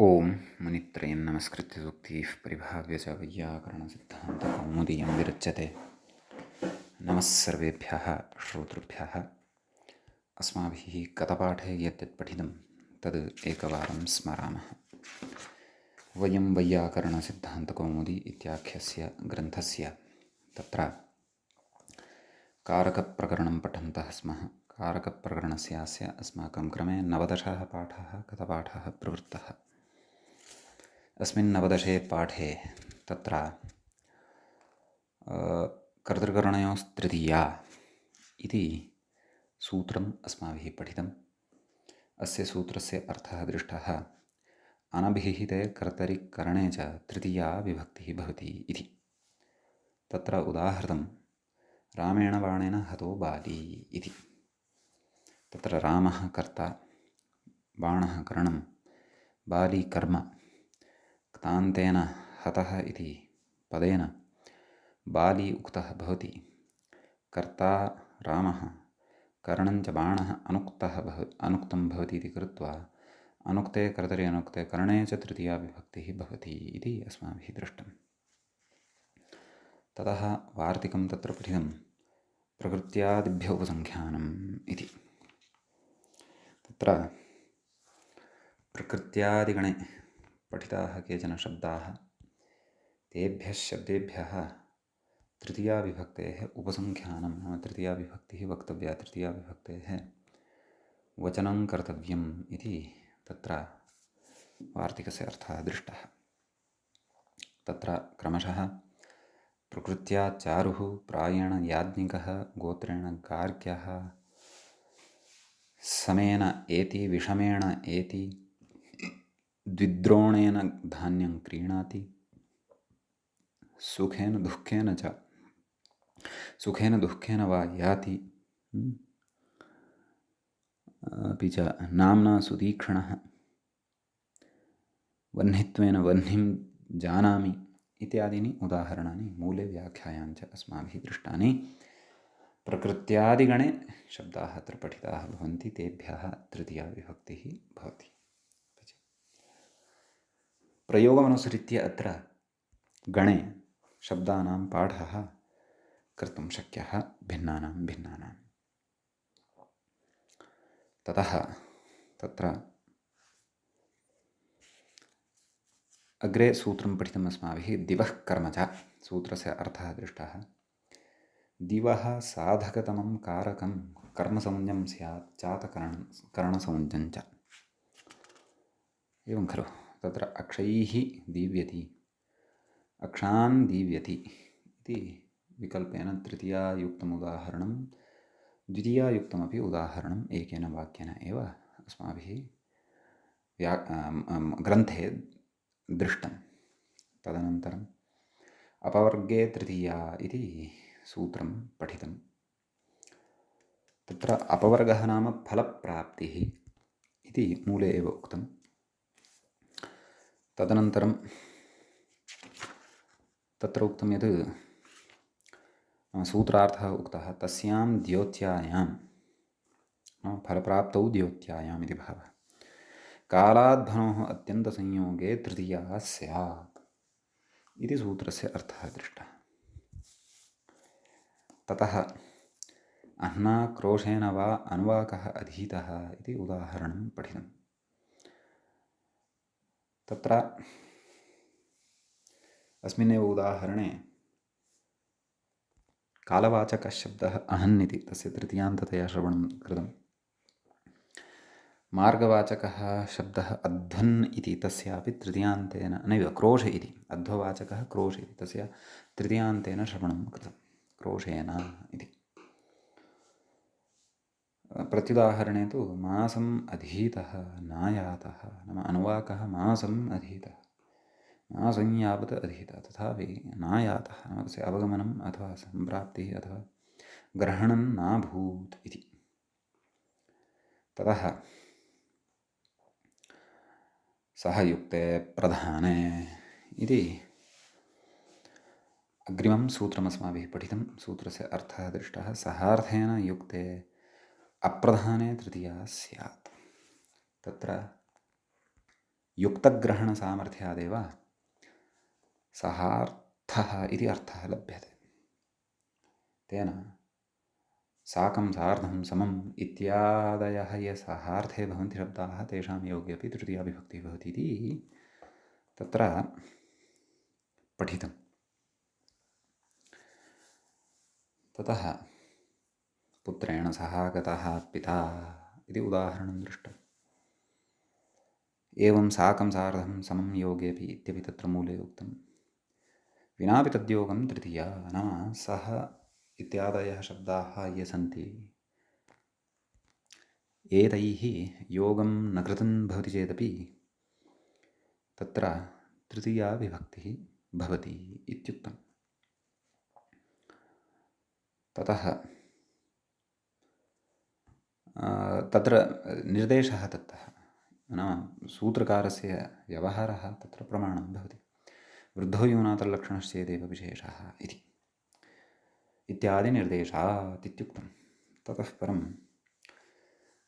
ओम मुनित्रयं नमस्कृत्य सूक्तिः परिभाव्य च वैयाकरणसिद्धान्तकौमुदीयं विरच्यते। नमः सर्वेभ्यः श्रोतृभ्यः। अस्माभिः गतपाठे यत् पठितं तद् एकवारं स्मरामः। वयं वैयाकरणसिद्धान्तकौमुदी इत्याख्यस्य ग्रन्थस्य तत्र कारकप्रकरणं पठन्तः स्मः। कारकप्रकरणस्यास्य अस्माकं क्रमे 19 पाठाः गतपाठः प्रवृत्तः। अस्मिन् 19 पाठे तत्र कर्तृकरणयोस्तृतीया इति सूत्रम् अस्माभिः पठितम्। अस्य सूत्रस्य अर्थः दृष्टः। अनभिहिते कर्तरि करणे च तृतीया विभक्तिः भवति इति। तत्र उदाहृतं रामेण बाणेन हतो बाली इति। तत्र रामः कर्ता, बाणः करणं, बाली कर्म। क्तान्तेन हतः इति पदेन बाली उक्तः भवति। कर्ता रामः, करणञ्च बाणः अनुक्तं भवति इति कृत्वा अनुक्ते कर्तरि अनुक्ते करणे च तृतीया विभक्तिः भवति इति अस्माभिः दृष्टम्। ततः वार्तिकं तत्र पठितं प्रकृत्यादिभ्य उपसंख्यानम् इति। तत्र प्रकृत्यादिगणे पठिताः केचन शब्दाः, तेभ्यः शब्देभ्यः तृतीया विभक्तेः उपसंख्यानं नाम तृतीया विभक्तिः वक्तव्या, तृतीया विभक्तेः वचनं कर्तव्यम् इति तत्र वार्तिकस्य अर्थः दृष्टः। तत्र क्रमशः प्रकृत्या चारुः, प्रायेण याज्ञिकः, गोत्रेण गार्ग्यः, समेन एति, विषमेण एति, द्विद्रोणेन धान्यं क्रीणाति, सुखेन दुःखेन वा याति, अपि च नाम्ना सुतीक्ष्णः, वह्नित्वेन वह्निं जानामि इत्यादीनि उदाहरणानि मूले व्याख्यायाञ्च अस्माभिः दृष्टानि। प्रकृत्यादिगणे शब्दाः अत्र पठिताः भवन्ति, तेभ्यः तृतीया विभक्तिः भवति। प्रयोगमनुसृत्य अत्र गणे शब्दानां पाठः कर्तुं शक्यः भिन्नानां। ततः तत्र अग्रे सूत्रं पठितम् अस्माभिः। दिवः कर्म च सूत्रस्य अर्थः दृष्टः। दिवः साधकतमं कारकं कर्मसंज्ञं स्यात् चातकरणसंज्ञं च। एवं खलु। तत्र अक्षैः दीव्यति, अक्षान् दीव्यति इति विकल्पेन तृतीयायुक्तम् उदाहरणं, द्वितीयायुक्तमपि उदाहरणम् एकेन वाक्येन एव अस्माभिः ग्रन्थे दृष्टं। तदनन्तरम् अपवर्गे तृतीया इति सूत्रं पठितं। तत्र अपवर्गः नाम फलप्राप्तिः इति मूले एव उक्तं। तदनन्तरं तत्र उक्तं यत् सूत्रार्थः उक्तः तस्यां द्योत्यायां, फलप्राप्तौ द्योत्यायाम् इति भावः, कालाद्भनोः अत्यन्तसंयोगे तृतीया स्यात् इति सूत्रस्य अर्थः दृष्टः। ततः अह्नाक्रोशेन वा अनुवाकः अधीतः इति उदाहरणं पठितम्। तत्र अस्मिन्नेव उदाहरणे कालवाचकः शब्दः अहन् इति, तस्य तृतीयान्ततया श्रवणं कृतं। मार्गवाचकः शब्दः अध्वन् इति, तस्यापि तृतीयान्तेन नैव, क्रोश इति, अध्ववाचकः क्रोश इति, तस्य तृतीयान्तेन श्रवणं कृतं, क्रोशेन इति। प्रत्युदाहरणे तु मासम् अधीतः नायातः, नाम अनुवाकः मासम् अधीतः, मासं यावत् अधीतः, तथापि नायातः नाम तस्य अवगमनम् अथवा सम्प्राप्तिः अथवा ग्रहणं नाभूत् इति। ततः सह युक्ते प्रधाने इति अग्रिमं सूत्रमस्माभिः पठितं। सूत्रस्य अर्थः दृष्टः। सहार्थेन युक्ते अप्रधाने तृतीया स्यात्। तत्र युक्तग्रहणसामर्थ्यादेव सहार्थः इति अर्थः लभ्यते। तेन साकं सार्धं समम् इत्यादयः ये सहार्थे भवन्ति शब्दाः तेषां योगे अपि तृतीया विभक्तिः भवति इति तत्र पठितम्। ततः पुत्रेण सह गतः पिता इति उदाहरणं दृष्टम्। एवं साकं सार्धं समं योगेऽपि इत्यपि तत्र मूले उक्तं। विनापि तद्योगं तृतीया, नाम सः इत्यादयः शब्दाः ये सन्ति एतैः योगं न कृतं भवति चेदपि तत्र तृतीया विभक्तिः भवति इत्युक्तम्। ततः तत्र निर्देशः दत्तः, नाम सूत्रकारस्य व्यवहारः तत्र प्रमाणं भवति। वृद्धो यूनातल्लक्षणश्चेदेव विशेषः इति इत्यादि निर्देशात् इत्युक्तं। ततः परं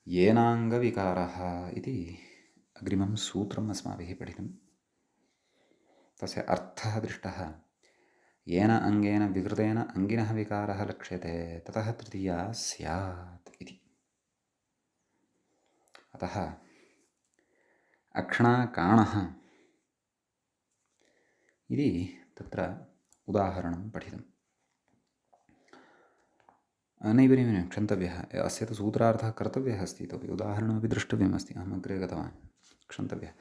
येनाङ्गविकारः इति अग्रिमं सूत्रम् अस्माभिः पठितं। तस्य अर्थः दृष्टः। येन अङ्गेन विकृतेन अङ्गिनः विकारः लक्ष्यते ततः तृतीया स्यात् इति। अतः अक्ष्णाकाणः इति तत्र उदाहरणं पठितम्। नैव क्षन्तव्यः, अस्य तु सूत्रार्थः कर्तव्यः अस्ति, इतोपि उदाहरणमपि द्रष्टव्यमस्ति। अहम् अग्रे गतवान्, क्षन्तव्यः।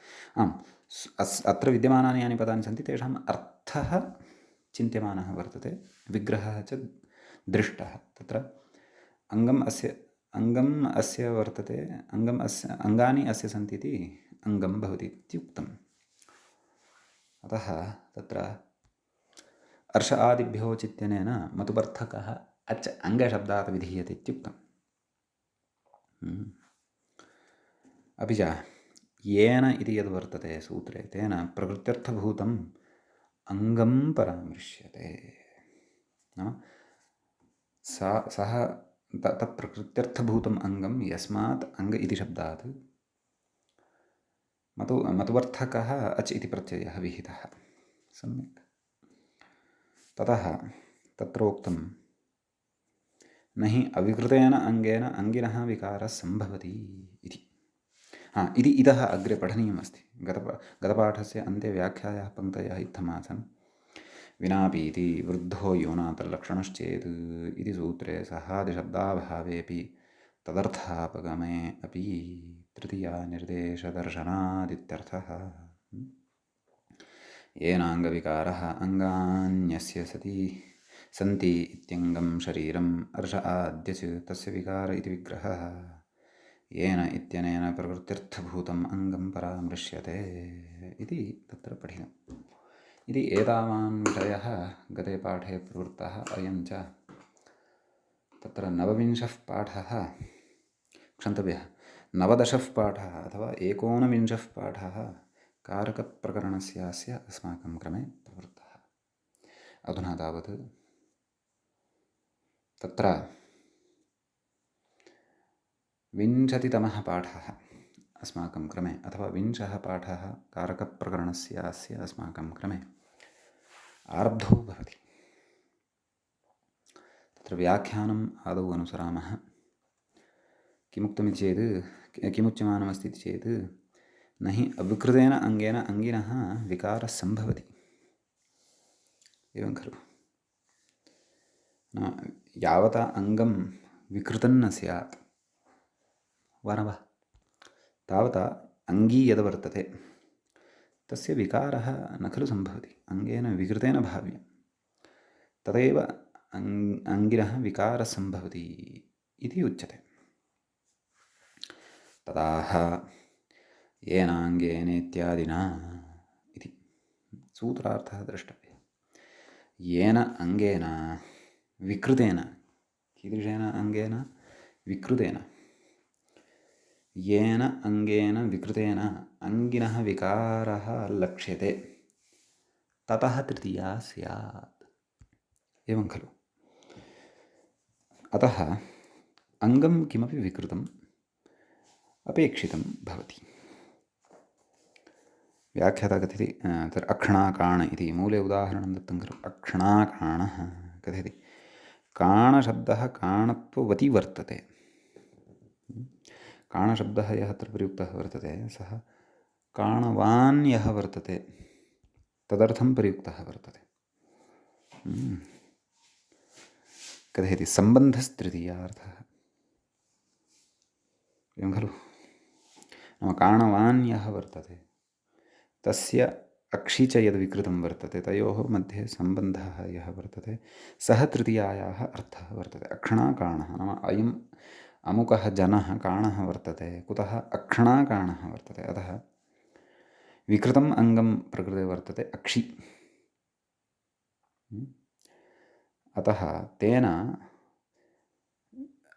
आम्, अत्र विद्यमानानि यानि पदानि सन्ति तेषाम् अर्थः चिन्त्यमानः वर्तते, विग्रहः च दृष्टः। तत्र अङ्गम् अस्य वर्तते, अङ्गानि अस्य सन्ति इति अङ्गं भवति इत्युक्तम्। अतः तत्र अर्ष आदिभ्यो चित्यनेन मतुबर्थकः अच् अङ्गशब्दात् विधीयते इत्युक्तम्। अपि च येन इति यद् वर्तते सूत्रे तेन प्रकृत्यर्थभूतम् अङ्गं परामृश्यते। नाम सः तत् प्रकृत्यर्थभूतम् अङ्गं यस्मात् अङ्ग इति शब्दात् मतुवर्थकः अच् इति प्रत्ययः विहितः। सम्यक्। ततः तत्रोक्तं न हि अविकृतेन अङ्गेन अङ्गिनः विकारः सम्भवति इति। इति इतः अग्रे पठनीयमस्ति। गतपाठस्य अन्ते व्याख्यायाः पङ्क्तयः इत्थमासन्। विनापीति वृद्धो यूनातल्लक्षणश्चेत् इति सूत्रे सहादिशब्दाभावेऽपि तदर्थापगमे अपि तृतीया निर्देशदर्शनादित्यर्थः। येनाङ्गविकारः अङ्गान्यस्य सन्ति इत्यङ्गं शरीरम् अर्ष आद्यच तस्य विकार इति विग्रहः येन इत्यनेन प्रकृत्यर्थभूतम् अङ्गं परामृश्यते इति तत्र पठितम्। इति एतावान् विषयः गते पाठे प्रवृत्तः। अयं च तत्र नवविंशः पाठः, क्षन्तव्यः, नवदशः पाठः अथवा एकोनविंशः पाठः कारकप्रकरणस्यास्य अस्माकं क्रमे प्रवृत्तः। अधुना तावत् तत्र 20तमः पाठः अस्माकं क्रमे, अथवा 20 पाठः कारकप्रकरणस्यास्य अस्माकं क्रमे आरब्धो भवति। तत्र व्याख्यानम् आदौ अनुसरामः। किमुक्तमिति चेत्, किमुच्यमानमस्ति इति चेत्, न हि अविकृतेन अङ्गेन अङ्गिनः विकारः सम्भवति। एवं खलु? यावता अङ्गं विकृतं न स्यात् वा न वा, तावता अङ्गी यद्वर्तते तस्य विकारः न खलु सम्भवति। अङ्गेन विकृतेन भाव्यं, तदेव अङ्गिनः विकारः सम्भवति इति उच्यते। तदाह येनाङ्गेनेत्यादिना इति सूत्रार्थः द्रष्टव्यः। येन अङ्गेन विकृतेन, कीदृशेन अङ्गेन? विकृतेन। येन अङ्गेन विकृतेन अङ्गिनः विकारः लक्ष्यते ततः तृतीया स्यात्। एवं खलु? अतः अङ्गं किमपि विकृतम् अपेक्षितं भवति। व्याख्याता कथयति तत्र अक्षणाकाण इति मूले उदाहरणं दत्तं खलु। अक्षणाकाणः कथयति काणशब्दः काणत्ववति वर्तते। काणशब्दः यः अत्र प्रयुक्तः वर्तते सः काणवान् यः वर्तते तदर्थं प्रयुक्तः वर्तते। कथयति सम्बन्धस्तृतीयार्थः एवं खलु। नाम काणवान् यः वर्तते तस्य अक्षि च यद्विकृतं वर्तते तयोः मध्ये सम्बन्धः यः वर्तते सः तृतीयायाः अर्थः वर्तते। अक्षणाकाणः नाम अयम् अमुकः जनः काणः वर्तते। कुतः? अक्षणाकाणः वर्तते। अतः विकृतम् अङ्गं प्रकृते वर्तते अक्षि। अतः तेन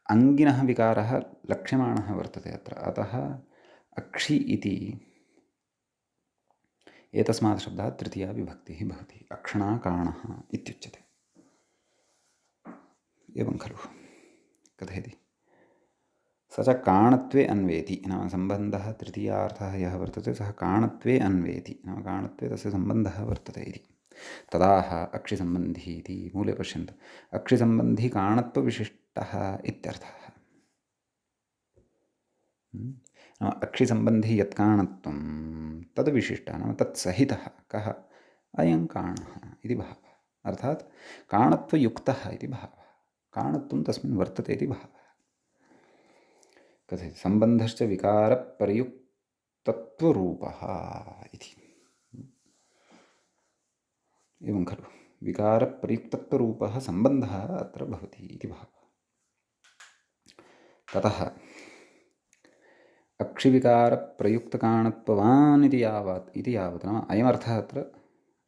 अङ्गिनः विकारः लक्ष्यमाणः वर्तते अत्र। अतः अक्षि इति एतस्मात् शब्दात् तृतीया विभक्तिः भवति। अक्षणाकाणः इत्युच्यते। एवं खलु। कथयति स च काणत्वे अन्वेति नाम सम्बन्धः तृतीयार्थः यः वर्तते सः काणत्वे अन्वेति नाम काणत्वे तस्य सम्बन्धः वर्तते इति। तदाह अक्षिसम्बन्धी इति मूले पश्यन्तु। अक्षिसम्बन्धी काणत्वविशिष्टः इत्यर्थः। नाम अक्षिसम्बन्धी यत् काणत्वं तद् विशिष्टः नाम तत्सहितः कः? अयं काणः इति भावः। अर्थात् काणत्वयुक्तः इति भावः। काणत्वं तस्मिन् वर्तते इति भावः। कथयति सम्बन्धश्च विकारपर्युक्तत्वरूपः इति। एवं खलु। विकारप्रयुक्तत्वरूपः सम्बन्धः अत्र भवति इति भावः। ततः अक्षिविकारप्रयुक्तकाणत्ववान् इति यावत् नाम अयमर्थः अत्र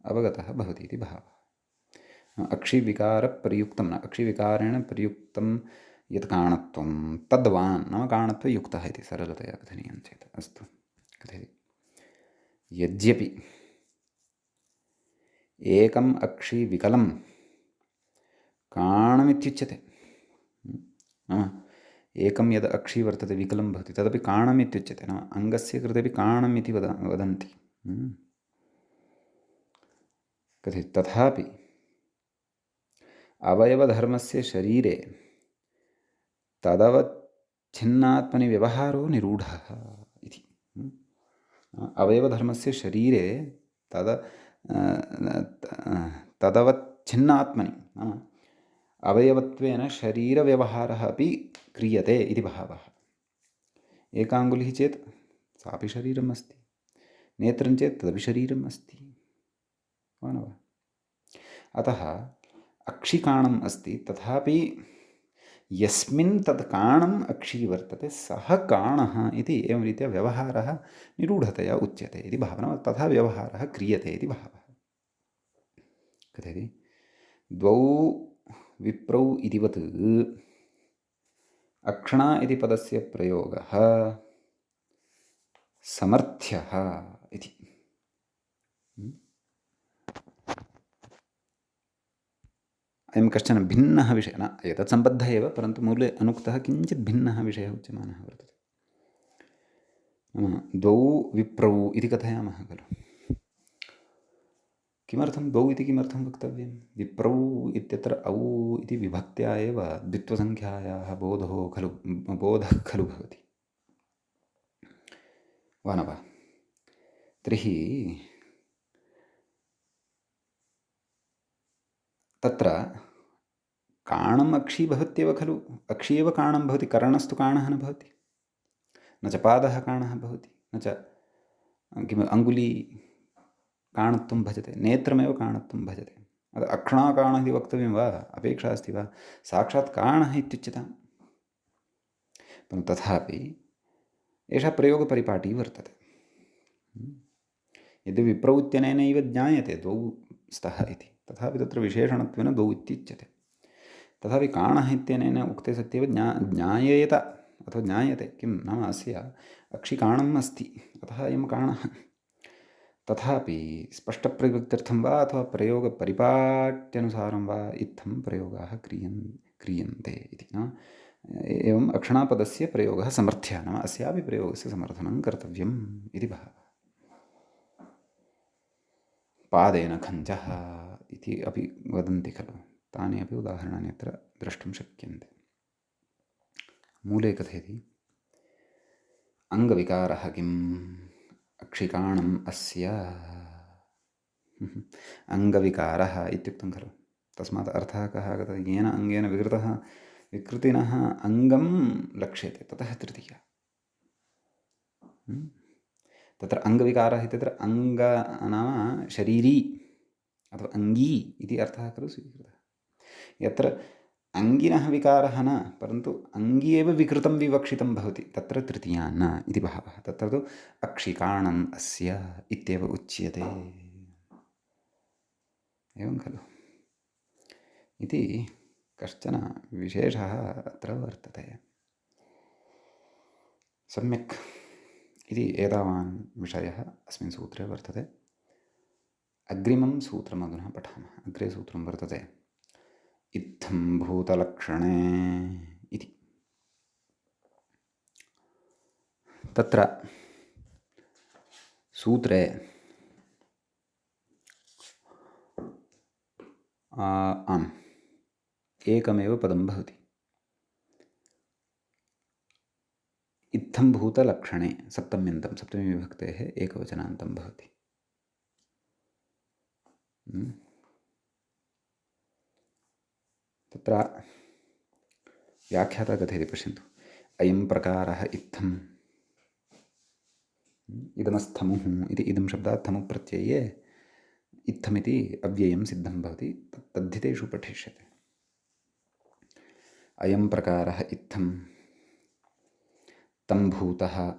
अवगतः भवति इति भावः। अक्षिविकारप्रयुक्तं न अक्षिविकारेण प्रयुक्तं यत् काणत्वं तद्वान् नाम काणत्वयुक्तः इति सरलतया कथनीयं चेत्। अस्तु कथयति यद्यपि एकम् अक्षिविकलं काणमित्युच्यते। नाम एकं यद् अक्षि वर्तते विकलं भवति तदपि काणमित्युच्यते। नाम अङ्गस्य कृतेपि काणम् इति वदन्ति। कथयति तथापि अवयवधर्मस्य शरीरे तदवच्छिन्नात्मनि व्यवहारो निरूढः इति। अवयवधर्मस्य शरीरे तदवच्छिन्नात्मनि नाम अवयवत्वेन शरीरव्यवहारः अपि क्रियते इति भावः। एकाङ्गुलिः चेत् सापि शरीरम् अस्ति, नेत्रं चेत् तदपि शरीरम् अस्ति वा न वा? अतः अक्षिकाणम् अस्ति तथापि यस्मिन् तत् काणम् अक्षी वर्तते सः काणः इति एवं रीत्या व्यवहारः निरूढतया उच्यते इति भावना। तथा व्यवहारः क्रियते इति भावः। कथयति द्वौ विप्रौ इतिवत् अक्षणा इति पदस्य प्रयोगः समर्थ्यः इति। अयं कश्चन भिन्नः विषयः न एतत् सम्बद्धः एव परन्तु मूले अनुक्तः किञ्चित् भिन्नः विषयः उच्यमानः वर्तते। नाम द्वौ विप्रौ इति कथयामः खलु। किमर्थं द्वौ इति किमर्थं वक्तव्यं? विप्रौ इत्यत्र औ इति विभक्त्या एव द्वित्वसङ्ख्यायाः बोधः खलु भवति वा न वा? तर्हि तत्र काणम् अक्षी भवत्येव खलु। अक्षी एव काणं भवति। कर्णस्तु काणः न भवति, न च पादः काणः भवति, न च किम् अङ्गुली काणत्वं भजते, नेत्रमेव काणत्वं भजते। अक्षणाकाणः इति वक्तव्यं वा? अपेक्षा अस्ति वा? साक्षात् काणः इत्युच्यताम्। परन्तु तथापि एषः प्रयोगपरिपाटी वर्तते। यद्यपि विप्रौ इत्यनेनैव ज्ञायते द्वौ स्तः इति तथापि तत्र विशेषणत्वेन द्वौ इत्युच्यते। तथापि काणः इत्यनेन उक्ते सत्येव ज्ञायेत अथवा ज्ञायते किं नाम अस्य अक्षिकाणम् अस्ति अतः अयं काणः। तथापि स्पष्टप्रयुक्त्यर्थं वा अथवा प्रयोगपरिपाट्यनुसारं वा इत्थं प्रयोगाः क्रियन्ते इति। एवम् अक्षणापदस्य प्रयोगः समर्थ्यः नाम अस्यापि प्रयोगस्य समर्थनं कर्तव्यम् इति भावः। पादेन खञ्जः इति अपि वदन्ति खलु, तानि अपि उदाहरणानि अत्र द्रष्टुं शक्यन्ते। मूले कथयति अङ्गविकारः किम् अक्षिकाणम् अस्य अङ्गविकारः इत्युक्तं खलु, तस्मात् अर्थः कः आगतः, येन अङ्गेन विकृतिनः अङ्गं लक्ष्यते ततः तृतीया। तत्र अङ्गविकारः इत्यत्र अङ्ग नाम शरीरी अथवा अङ्गी इति अर्थः खलु स्वीकृतः। यत्र अङ्गिनः विकारः न, परन्तु अङ्गी एव विकृतं विवक्षितं भवति, तत्र तृतीया न इति भावः। तत्र तु अक्षिकाणम् अस्य इत्येव उच्यते, एवं खलु इति कश्चन विशेषः अत्र वर्तते। सम्यक् इति एतावान् विषयः अस्मिन् सूत्रे वर्तते। अग्रिमं सूत्रम् अधुना पठामः। अग्रे सूत्रं वर्तते इत्थं भूतलक्षणे इति। तत्र सूत्रे आम् एकमेव पदं भवति। इत्थं भूतलक्षणे सप्तम्यन्तं, सप्तमीविभक्तेः एकवचनान्तं भवति। तत्र व्याख्याता कथयति पश्यन्तु। अयं प्रकारः इत्थम्, इदमस्थमुः इति इदं शब्दात् थमुः प्रत्यये इत्थमिति अव्ययं सिद्धं भवति, तद्धितेषु पठिष्यते। अयं प्रकारः इत्थं तं भूतः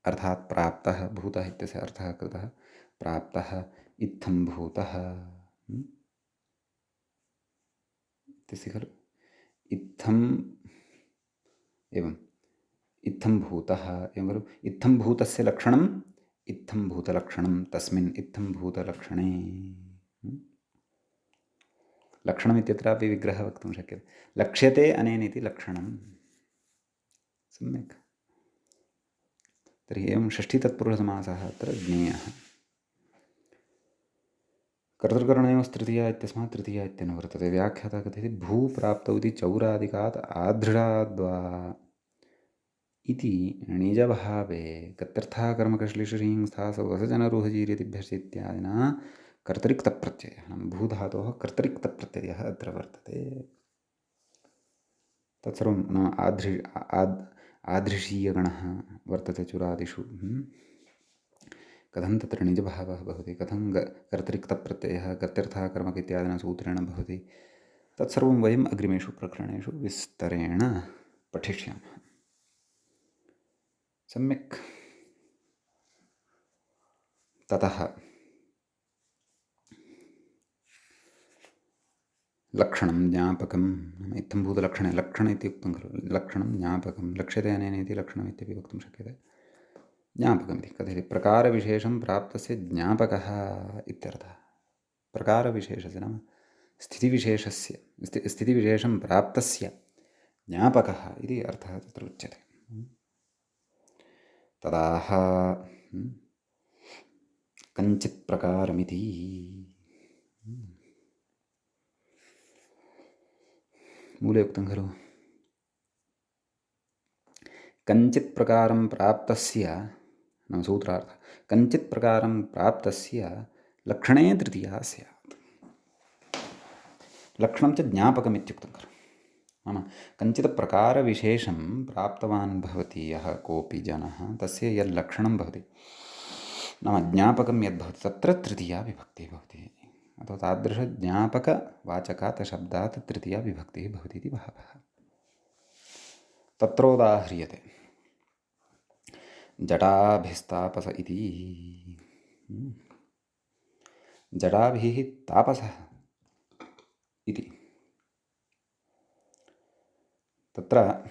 अर्थात् प्राप्तः, भूतः इत्यस्य अर्थः कृतः प्राप्तः, इत्थं भूतः इत्यस्य खलु, इत्थम् एवम् इत्थं भूतः एवं खलु, इत्थं भूतस्य लक्षणम् इत्थं भूतलक्षणं तस्मिन् इत्थं भूतलक्षणे। लक्षणमित्यत्रापि विग्रहः वक्तुं शक्यते, लक्ष्यते अनेन इति लक्षणं। सम्यक्। तर्हि एवं षष्ठीतत्पुरुषसमासः अत्र ज्ञेयः। कर्तृकरणयोस्तृतीया इत्यस्मात् तृतीया इत्यनुवर्तते। व्याख्याता कथयति भूप्राप्तौ इति चौरादिकात् आधृढाद्वा इति निजभावे कत्यर्थः कर्मकश्लिषींस्थासौ असजनरुहजीर्यतिभ्यश्च इत्यादिना कर्तरिक्तप्रत्ययः, नाम भूधातोः कर्तरिक्तप्रत्ययः अत्र वर्तते। तत्सर्वं नाम आधृषीयगणः वर्तते चुरादिषु। कथं तत्र निजभावः भवति, कथं कर्तरिक्तप्रत्ययः कर्त्यर्थः कर्मक इत्यादिना सूत्रेण भवति, तत्सर्वं वयम् अग्रिमेषु प्रकरणेषु विस्तरेण पठिष्यामः। सम्यक्। ततः लक्षणं ज्ञापकं, इत्थं भूतलक्षणे लक्षण इति उक्तं खलु, लक्षणं ज्ञापकं, लक्ष्यते अनेन इति लक्षणम् इत्यपि वक्तुं शक्यते। ज्ञापकमिति कथयति प्रकारविशेषं प्राप्तस्य ज्ञापकः इत्यर्थः। प्रकारविशेषस्य नाम स्थितिविशेषस्य, स्थितिविशेषं प्राप्तस्य ज्ञापकः इति अर्थः तत्र उच्यते। तदाह कञ्चित् प्रकारमिति मूले उक्तं खलु, कञ्चित् प्रकारं प्राप्तस्य नाम सूत्रार्थः, कञ्चित् प्रकारं प्राप्तस्य लक्षणे तृतीया स्यात्। लक्षणं च ज्ञापकम् इत्युक्तं खलु, नाम कञ्चित् प्रकारविशेषं प्राप्तवान् भवति यः कोऽपि जनः, तस्य यल्लक्षणं भवति नाम ज्ञापकं यद्भवति तत्र तृतीया विभक्तिः भवति। अथवा तादृशज्ञापकवाचकात् शब्दात् तृतीया विभक्तिः भवति इति भावः। तत्रोदाह्रियते जटाभिस्तापस इति। जटाभिः तापसः इति। तत्र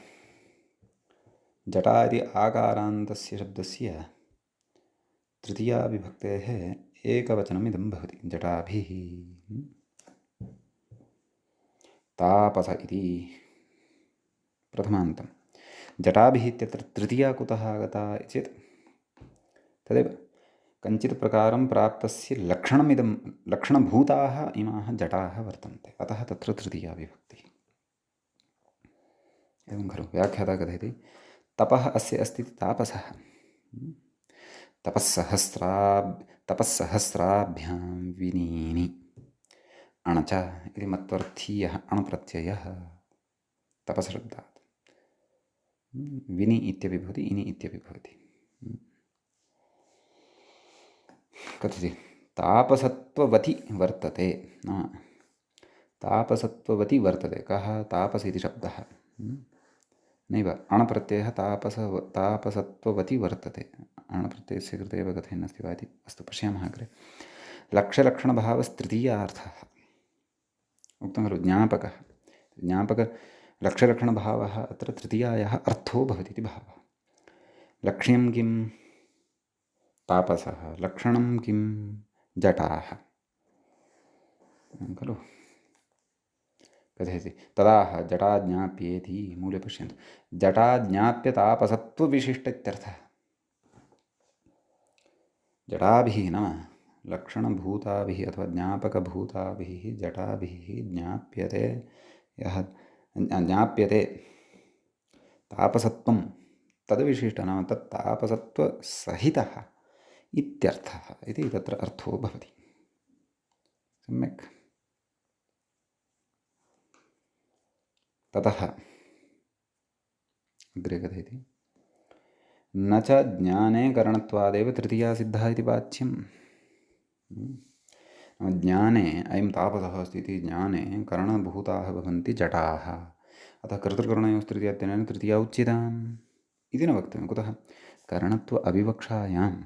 जटा इति आकारान्तस्य शब्दस्य तृतीया विभक्तेः एकवचनम् इदं भवति, जटाभिः तापस इति प्रथमान्तं। जटाभिः इत्यत्र तृतीया कुतः आगता चेत् तदेव कञ्चित् प्रकारं प्राप्तस्य लक्षणभूताः इमाः जटाः वर्तन्ते, अतः तत्र तृतीया विभक्तिः। एवं खलु व्याख्याता कथयति तपः अस्य अस्ति तापसः। तपःसहस्राभ्यां विनीनि अणच इति मत्वर्थीयः अणप्रत्ययः तपसशब्दात् विनि इत्यपि भवति, इनि इत्यपि भवति। कथयति तापसत्ववति वर्तते, तापसत्ववति वर्तते। कः तापस इति शब्दः? नैव, अणप्रत्ययः तापसत्ववति वर्तते। अणप्रत्ययस्य कृते एव कथयन्नस्ति वा इति अस्तु पश्यामः अग्रे। लक्ष्यलक्षणभावस्तृतीयार्थः उक्तं खलु, ज्ञापकलक्ष्यलक्षणभावः अत्र तृतीयायाः अर्थो भवति इति भावः। लक्ष्यं किं? तापसः। लक्षणं किं? जटाः खलु। कथयति तदाह जटा ज्ञाप्येति, मूले पश्यन्तु, जटा ज्ञाप्य तापसत्वविशिष्ट इत्यर्थः। जटाभिः नाम लक्षणभूताभिः अथवा ज्ञापकभूताभिः जटाभिः ज्ञाप्यते यः ज्ञाप्यते तापसत्वं तद्विशिष्टः, नाम तत् तापसत्वसहितः इत्यर्थः इति तत्र अर्थो भवति। सम्यक्। ततः अग्रे कथयति न च ज्ञाने करणत्वादेव तृतीया सिद्धा इति वाच्यं। ज्ञाने अयं तापसः अस्ति इति ज्ञाने करणभूताः भवन्ति जटाः, अतः कर्तृकरणयोस्तृतीयात्यनेन तृतीया उच्यताम् इति न वक्तव्यं। कुतः? करणत्व अविवक्षायां,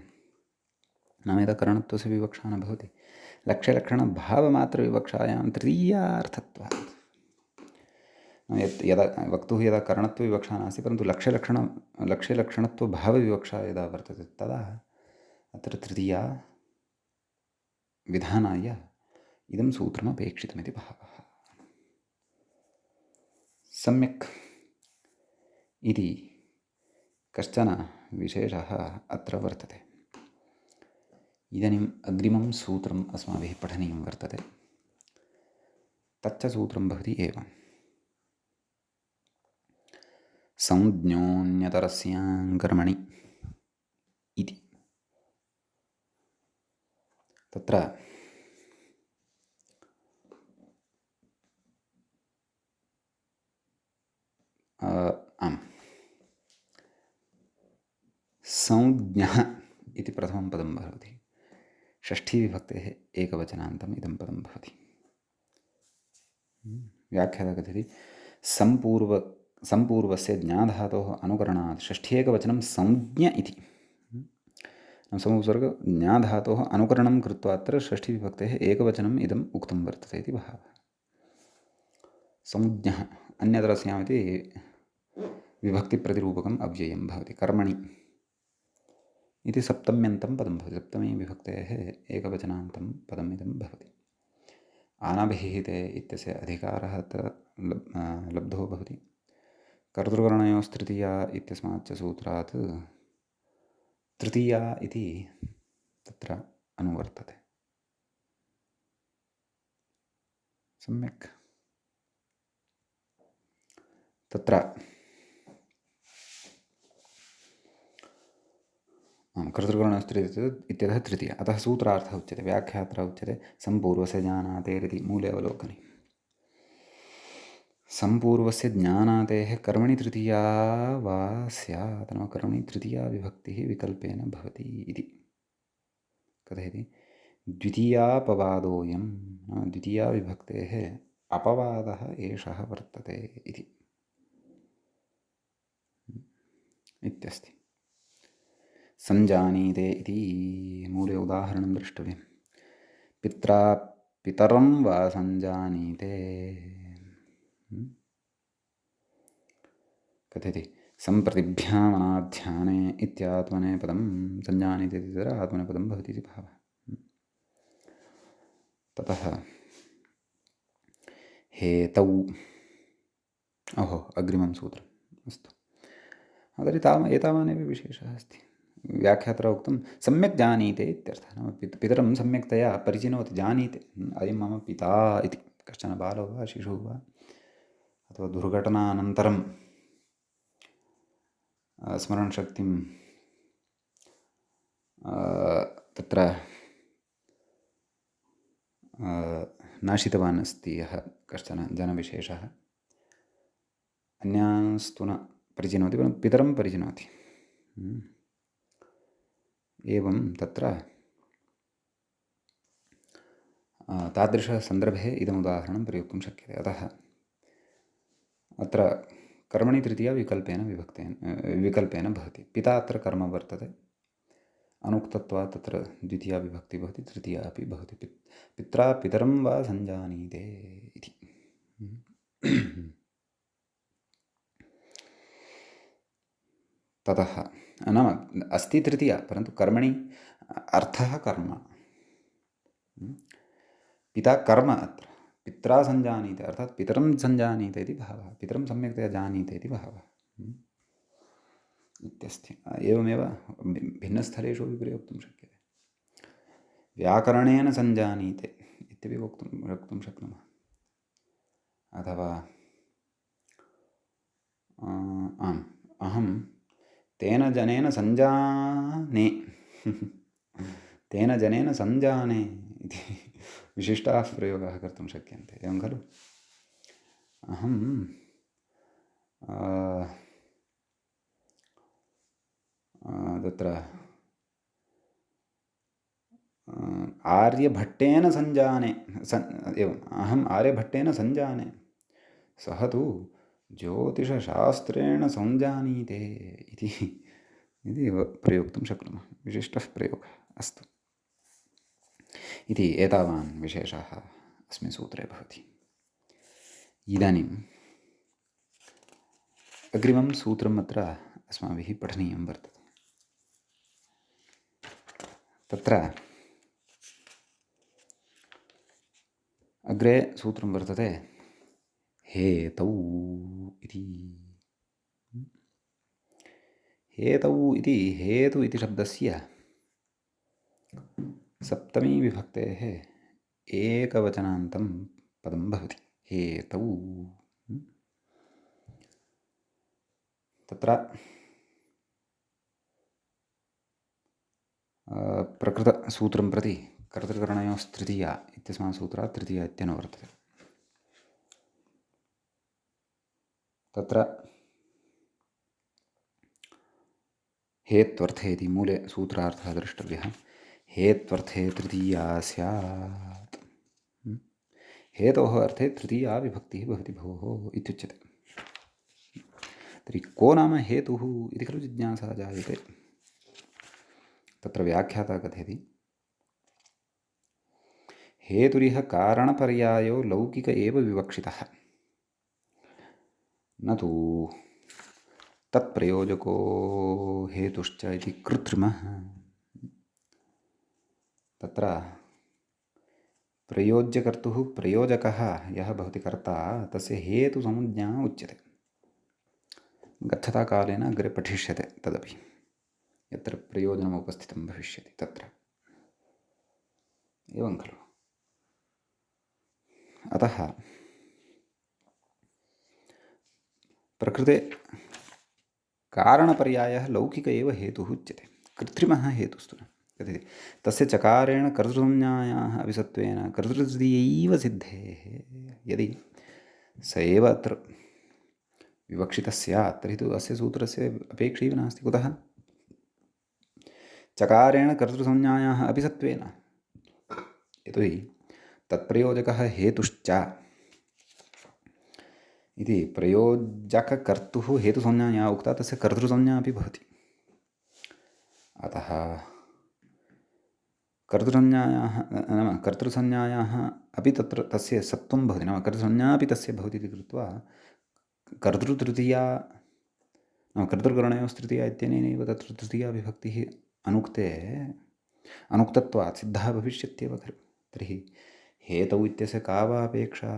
नाम यदा करणत्वस्य विवक्षा न भवति, लक्ष्यलक्षणभावमात्रविवक्षायां तृतीयार्थत्वात्। यदा वक्तुः यदा करणत्वविवक्षा नास्ति, परन्तु लक्ष्यलक्षणत्वभावविवक्षा यदा वर्तते तदा अत्र तृतीया विधानाय इदं सूत्रमपेक्षितमिति भावः। सम्यक् इति कश्चन विशेषः अत्र वर्तते। इदानीम् अग्रिमं सूत्रम् अस्माभिः पठनीयं वर्तते। तच्च सूत्रं भवति एवं संज्ञोऽन्यतरस्यां कर्मणि इति। तत्र संज्ञः इति प्रथमं पदं भवति, षष्ठीविभक्तेः एकवचनान्तम् इदं पदं भवति। व्याख्याता कथयति सम्पूर्वस्य ज्ञाधातोः अनुकरणात् षष्ठ्येकवचनं संज्ञ इति। समुपसर्ग ज्ञाधातोः अनुकरणं कृत्वा अत्र षष्ठीविभक्तेः एकवचनम् इदम् उक्तं वर्तते इति भावः। संज्ञः अन्यतरस्यामिति विभक्तिप्रतिरूपकम् अव्ययं भवति। कर्मणि इति सप्तम्यन्तं पदं भवति, सप्तमी विभक्तेः एकवचनान्तं पदम् इदं भवति। आनभिहिते इत्यस्य अधिकारः अत्र लब्धो भवति। कर्तृकरणयोस्तृतीया इत्यस्माच्च सूत्रात् तृतीया इति तत्र अनुवर्तते। सम्यक्। तत्र कर्तृकरणयोस्तृतीया इत्यतः तृतीया, अतः सूत्रार्थः उच्यते, व्याख्यात्र उच्यते सम्पूर्वस्य ज्ञानातेरिति मूले अवलोकने। सम्पूर्वस्य ज्ञानातेः कर्मणि तृतीया वा स्यात्, नाम कर्मणि तृतीया विभक्तिः विकल्पेन भवति इति कथयति। द्वितीयापवादोऽयं, द्वितीया विभक्तेः अपवादः एषः वर्तते इति इत्यस्ति। संजानीते इति मूले उदाहरणं द्रष्टव्यं। पित्रा पितरं वा संजानीते कथयति सम्प्रतिभ्यामनाध्याने इत्यात्मनेपदं संजानीते इति तत्र आत्मनेपदं भवति इति भावः। ततः हेतौ, अग्रिमं सूत्रम् अस्तु। तर्हि एतावानेव विशेषः अस्ति। व्याख्यात्रा उक्तं सम्यक् जानीते इत्यर्थः। नाम पितरं सम्यक्तया परिचिनोति, जानीते अयं मम पिता इति। कश्चन बालो वा शिशुः वा अथवा दुर्घटनानन्तरं स्मरणशक्तिं तत्र नाशितवान् अस्ति यः कश्चन जनविशेषः, अन्यांस्तु न परिचिनोति, परन्तु पितरं परिचिनोति। एवं तत्र तादृशसन्दर्भे इदम् उदाहरणं प्रयोक्तुं शक्यते। अतः अत्र कर्मणि तृतीया विकल्पेन भवति। पिता अत्र कर्म वर्तते, अनुक्तत्वात् तत्र द्वितीया विभक्तिः भवति, तृतीया अपि भवति। पित्रा पितरं वा सञ्जानीते इति। ततः नाम अस्ति तृतीया, परन्तु कर्मणि अर्थः कर्म। पिता कर्म अत्र पित्रा सञ्जानीते अर्थात् पितरं सञ्जानीते इति भावः, पितरं सम्यक्तया जानीते इति भावः इत्यस्ति। एवमेव भिन्नस्थलेषु अपि प्रयोक्तुं शक्यते। व्याकरणेन सञ्जानीते इत्यपि वक्तुं शक्नुमः। अथवा आम्, अहं तेन जनेन सञ्जाने तेन जनेन सञ्जाने इति विशिष्टाः प्रयोगाः कर्तुं शक्यन्ते, एवं खलु। अहं तत्र आर्यभट्टेन सञ्जाने एवम् अहम् आर्यभट्टेन सञ्जाने, सः तु ज्योतिषशास्त्रेण सञ्जानीते इति प्रयोक्तुं शक्नुमः। विशिष्टः प्रयोगः। अस्तु, इति एतावान् विशेषः अस्मिन् सूत्रे भवति। इदानीम् अग्रिमं सूत्रम् अत्र अस्माभिः पठनीयं वर्तते। तत्र अग्रे सूत्रं वर्तते हेतौ इति। हेतौ इति हेतु इति शब्दस्य सप्तमी विभक्तेः एकवचनान्तं पदं भवति। हेतौ तत्र प्रकृतसूत्रं प्रति कर्तृकरणयोस्तृतीया इत्यस्मात् सूत्रात् तृतीया इत्यनुवर्तते। तत्र हेत्वर्थे इति मूले सूत्रार्थः द्रष्टव्यः। हेत्वर्थे तृतीया स्यात्। हेतोः अर्थे तृतीया विभक्तिः भवति भोः इत्युच्यते। तर्हि को नाम हेतुः इति खलु जिज्ञासा जायते। तत्र व्याख्याता कथयति हेतुरिह कारणपर्यायो लौकिक एव विवक्षितः, न तु तत्प्रयोजको हेतुश्च इति कृत्रिमः। तत्र प्रयोज्यकर्तुः प्रयोजकः यः भवति कर्ता तस्य हेतुसंज्ञा उच्यते। गच्छताकालेन अग्रे पठिष्यते तदपि, यत्र प्रयोजनम् उपस्थितं भविष्यति तत्र। एवं खलु। अतः प्रकृते कारणपर्यायः लौकिक एव हेतुः उच्यते, कृत्रिमः हेतुस्तु न। तदेति तस्य चकारेण कर्तृसंज्ञायाः अभिसत्त्वेन कर्तृतृतीयैव सिद्धेः यदि स एव अत्र विवक्षितः स्यात् तर्हि तु अस्य सूत्रस्य अपेक्षैव नास्ति। कुतः? चकारेण कर्तृसंज्ञायाः अभिसत्त्वेन, यतोहि तत्प्रयोजकः हेतुश्च इति प्रयोजककर्तुः हेतुसंज्ञा या उक्ता तस्य कर्तृसंज्ञा अपि भवति। अतः कर्तृसंज्ञायाः नाम कर्तृसंज्ञायाः अपि तत्र तस्य सत्त्वं भवति, नाम कर्तृसंज्ञा अपि तस्य भवति इति कृत्वा कर्तृतृतीया नाम कर्तृकरणयोस्तृतीया इत्यनेनैव तत्र तृतीया विभक्तिः अनुक्तत्वात् सिद्धः भविष्यत्येव खलु। तर्हि हेतौ इत्यस्य का वा अपेक्षा?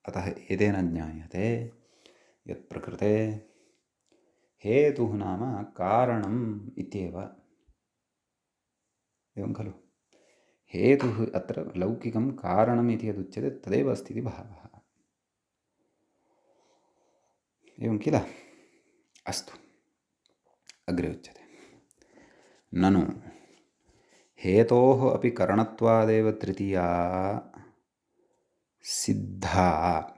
अतः एतेन ज्ञायते यत् प्रकृते हेतुः नाम कारणम् इत्येव। एवं खलु? हेतुः अत्र लौकिकं कारणम् इति यदुच्यते तदेव अस्ति इति भावः। एवं किल? अस्तु, अग्रे उच्यते। ननु हेतोः अपि करणत्वादेव तृतीया सिद्धा।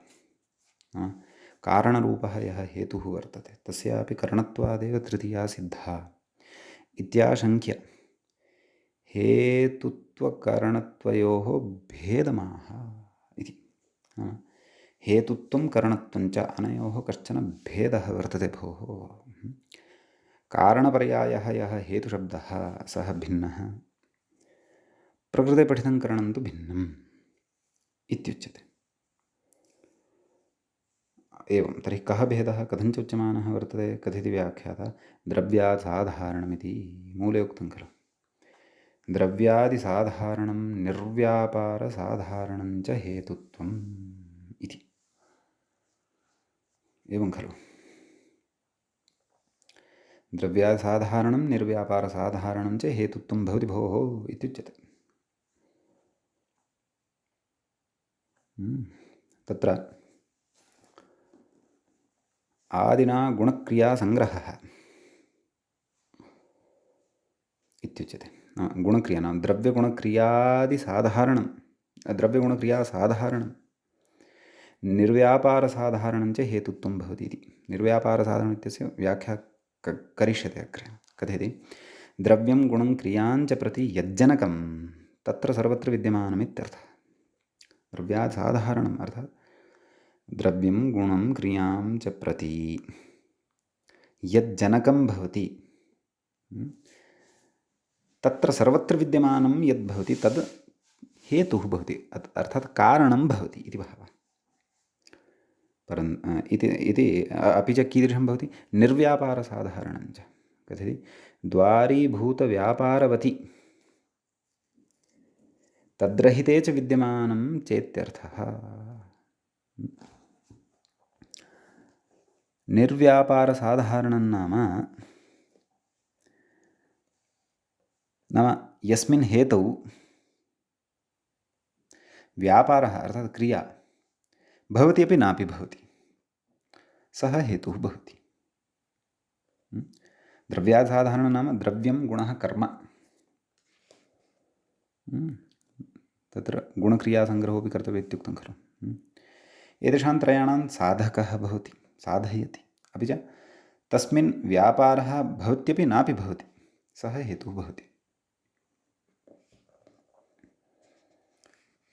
कारणरूपः यः हेतुः वर्तते तस्यापि करणत्वादेव तृतीया सिद्धा इत्याशङ्क्य हेतुत्वकरणत्वयोः भेदमाह इति। हेतुत्वं करणत्वं च अनयोः कश्चन भेदः वर्तते भोः। कारणपर्यायः यः हेतुशब्दः सः भिन्नः, प्रकृते पठितं करणं तु भिन्नम् इत्युच्यते। एवं तर्हि कः भेदः कथञ्च उच्यमानः वर्तते कथिति व्याख्याता द्रव्यासाधारणमिति मूले उक्तं खलु। द्रव्यादिसाधारणं निर्व्यापारसाधारणं च हेतुत्वम् इति। एवं खलु? द्रव्यादिसाधारणं निर्व्यापारसाधारणं च हेतुत्वं भवति भोः इत्युच्यते। तत्र आदिना गुणक्रियासङ्ग्रहः इत्युच्यते। गुणक्रिया नाम द्रव्यगुणक्रियादिसाधारणं, द्रव्यगुणक्रियासाधारणं निर्व्यापारसाधारणं च हेतुत्वं भवति इति। निर्व्यापारसाधारणम् इत्यस्य व्याख्या करिष्यते अग्रे। कथयति द्रव्यं गुणं क्रियाञ्च प्रति यज्जनकं तत्र सर्वत्र विद्यमानमित्यर्थः। द्रव्यासाधारणम् अर्थात् द्रव्यं गुणं क्रियां च प्रति यज्जनकं भवति तत्र सर्वत्र विद्यमानं यद् भवति तद् हेतुः भवति, अर्थात् कारणं भवति इति भावः। इति अपि च कीदृशं भवति? निर्व्यापारसाधारणं च। कथयति द्वारीभूतव्यापारवति तद्रहिते च विद्यमानं चेत्यर्थः। निर्व्यापारसाधारणं नाम यस्मिन् हेतौ व्यापारः अर्थात् क्रिया भवति अपि नापि भवति सः हेतुः भवति। द्रव्यासाधारणं नाम द्रव्यं गुणः कर्म, तत्र गुणक्रियासङ्ग्रहोऽपि कर्तव्यः इत्युक्तं खलु। एतेषां त्रयाणां साधकः भवति, साधयति, अपि च तस्मिन् व्यापारः भवत्यपि नापि भवति सः हेतुः भवति।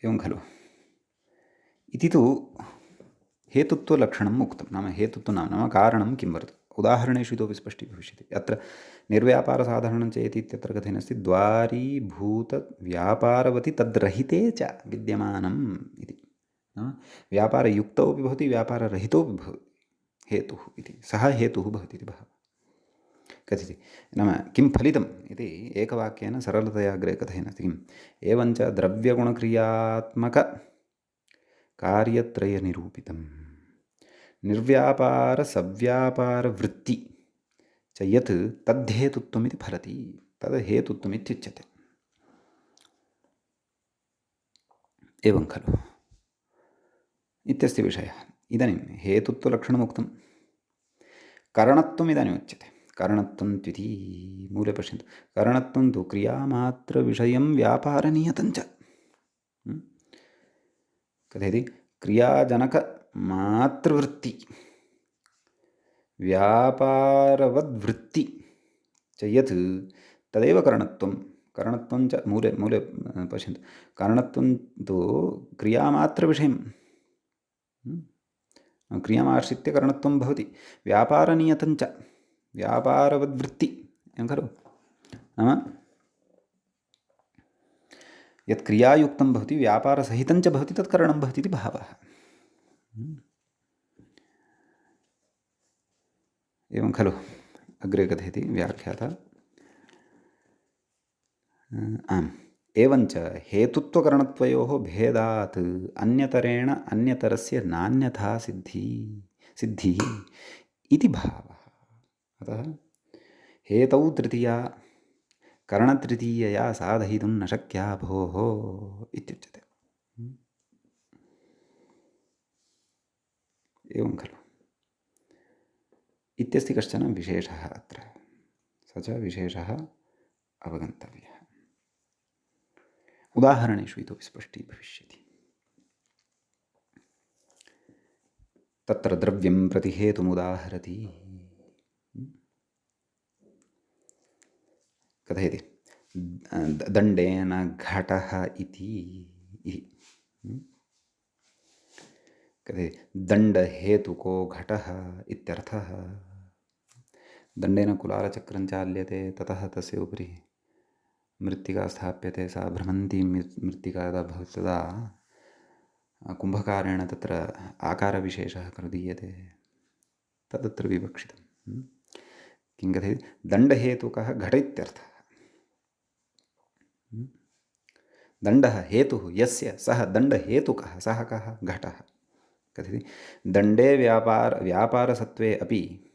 एवं खलु? इति तु हेतुत्वलक्षणम् उक्तं। नाम हेतुत्वं नाम कारणं किं वर्तते उदाहरणेषु इतोपि स्पष्टीभविष्यति। अत्र निर्व्यापारसाधारणं चेति इत्यत्र कथनेऽस्ति द्वारीभूतव्यापारवति तद्रहिते च विद्यमानम् इति। व्यापारयुक्तौ अपि भवति व्यापाररहितोऽपि भवति हेतुः इति, सः हेतुः भवति इति भावः। कथयति नाम किं फलितम् इति एकवाक्येन सरलतया अग्रे कथयन्नस्ति। किम् एवञ्च द्रव्यगुणक्रियात्मककार्यत्रयनिरूपितं निर्व्यापारसव्यापारवृत्ति च यत् तद्धेतुत्वमिति फलति तद् हेतुत्वमित्युच्यते। एवं खलु इत्यस्य विषयः। इदानीं हेतुत्वलक्षणमुक्तं, करणत्वम् इदानीम् उच्यते। करणत्वं त्विति मूले पश्यन्तु। करणत्वं तु क्रियामात्रविषयं व्यापारनियतं च। कथयति क्रियाजनकमातृवृत्ति व्यापारवद्वृत्ति च यत् तदेव करणत्वं। करणत्वं च मूले पश्यन्तु। करणत्वं तु क्रियामात्रविषयं, क्रियामाश्रित्य करणत्वं भवति, व्यापारनियतं च व्यापारवद्वृत्ति। एवं खलु? नाम यत् क्रियायुक्तं भवति व्यापारसहितं च भवति तत् करणं भवति इति भावः। एवं खलु? अग्रे कथयति व्याख्याता। आम् एवञ्च हेतुत्वकरणत्वयोः भेदात् अन्यतरेण अन्यतरस्य नान्यथा सिद्धिः इति भावः। अतः हेतौ तृतीया करणतृतीयया साधयितुं न शक्या भोः इत्युच्यते। एवं खलु इत्यस्ति कश्चन विशेषः अत्र, स च विशेषः अवगन्तव्यः। उदाहरणेषु इतोपि स्पष्टीभविष्यति। तत्र द्रव्यं प्रति हेतुमुदाहरति। कथयति दण्डेन घटः इति। कथयति दण्डहेतुको घटः इत्यर्थः। दण्डेन कुलालचक्रं चाल्यते, ततः तस्य उपरि मृत्तिका स्थाप्यते, सा भ्रमन्ती मृत्तिका यदा भवति तदा कुम्भकारेण तत्र आकारविशेषः खलु दीयते, तदत्र विवक्षितं। किं कथयति दण्डहेतुकः घट इत्यर्थः। दण्डः हेतुः यस्य सः दण्डहेतुकः, सः कः घटः। कथयति दण्डे व्यापारसत्त्वे अपि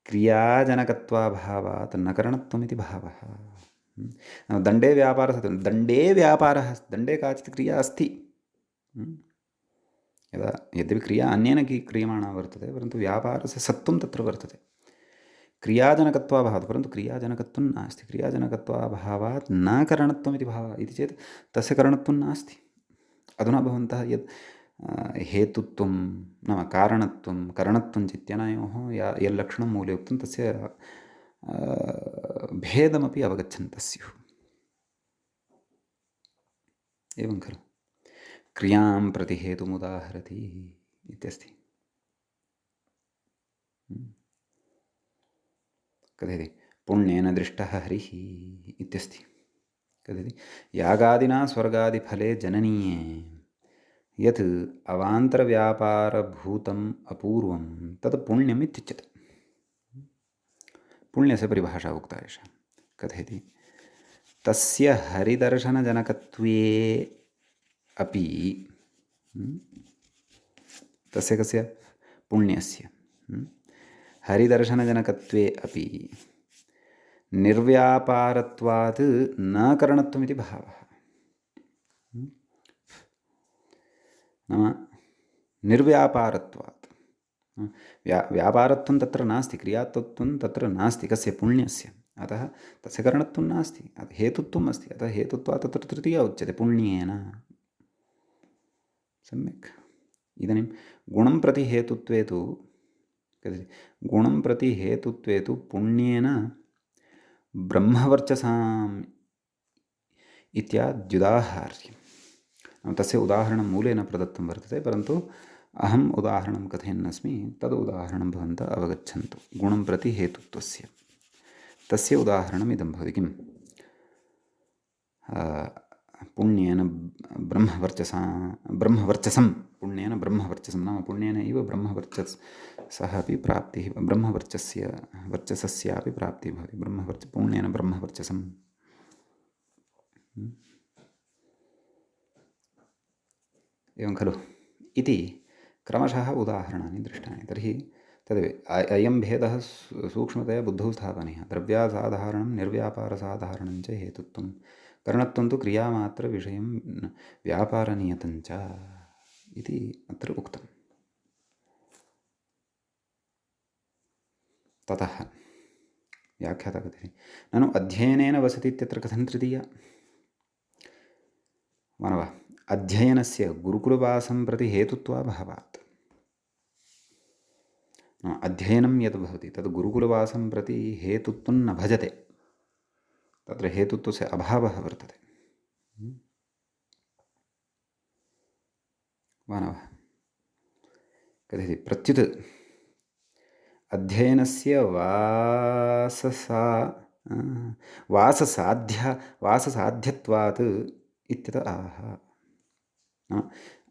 क्रियाजनकत्वाभावात् न करणत्वमिति भावः। दण्डे व्यापारसत्त्वं, दण्डे व्यापारः, दण्डे काचित् क्रिया अस्ति। यदा यद्यपि क्रिया अन्येन क्रियमाणा वर्तते, परन्तु व्यापारस्य सत्त्वं तत्र वर्तते। क्रियाजनकत्वाभावात्, परन्तु क्रियाजनकत्वं नास्ति। क्रियाजनकत्वाभावात् न करणत्वमिति भावः इति चेत् तस्य करणत्वं नास्ति। अधुना भवन्तः यत् हेतुत्वं नाम कारणत्वं करणत्वं चित्यनयोः यल्लक्षणं मूले उक्तं तस्य भेदमपि अवगच्छन्तः स्युः। एवं खलु क्रियां प्रति हेतुमुदाहरति इत्यस्ति। कथयति पुण्येन दृष्टः हरिः इत्यस्ति। कथयति यागादिना स्वर्गादिफले जननीये यत् अवान्तरव्यापारभूतम् अपूर्वं तत् पुण्यम् इत्युच्यते। पुण्यस्य परिभाषा उक्ता एषा। कथयति तस्य हरिदर्शनजनकत्वे अपि, तस्य कस्य पुण्यस्य हरिदर्शनजनकत्वे अपि निर्व्यापारत्वात् न करणत्वमिति भावः। नाम निर्व्यापारत्वात्, व्यापारत्वं तत्र नास्ति, क्रियात्वं तत्र नास्ति, कस्य पुण्यस्य। अतः तस्य करणत्वं नास्ति, हेतुत्वम् अस्ति। अतः हेतुत्वात् तत्र तृतीया उच्यते पुण्येन। सम्यक्। इदानीं गुणं प्रति हेतुत्वे तु गुणं प्रति हेतुत्वे तु पुण्येन ब्रह्मवर्चसाम् इत्याद्युदाहार्यम्। तस्य उदाहरणं मूलेन प्रदत्तं वर्तते, परन्तु अहम् उदाहरणं कथयन्नस्मि, तद् उदाहरणं भवन्तः अवगच्छन्तु। गुणं प्रति हेतुत्वस्य तस्य उदाहरणम् इदं भवति। किं पुण्येन ब्रह्मवर्चसं, पुण्येन ब्रह्मवर्चसं नाम पुण्येन एव ब्रह्मवर्चसः अपि प्राप्तिः, वर्चसस्यापि प्राप्तिः भवति। पुण्येन ब्रह्मवर्चसम्। एवं खलु इति क्रमशः उदाहरणानि दृष्टानि। तर्हि अयं भेदः सूक्ष्मतया बुद्धौ स्थापनीयः। द्रव्यासाधारणं निर्व्यापारसाधारणं च हेतुत्वं, करणत्वं तु क्रियामात्रविषयं व्यापारनियतं च इति अत्र उक्तम्। ततः व्याख्याता कथयति ननु अध्ययनेन वसति इत्यत्र कथं तृतीया। मानव अध्ययनस्य गुरुकुलवासं प्रति हेतुत्वाभावात्, अध्ययनं यद् भवति तद् गुरुकुलवासं प्रति हेतुत्वं न भजते, तत्र हेतुत्वस्य अभावः वर्तते। मानवः कथयति प्रत्युत अध्ययनस्य वाससाध्यत्वात् इत्यत आह।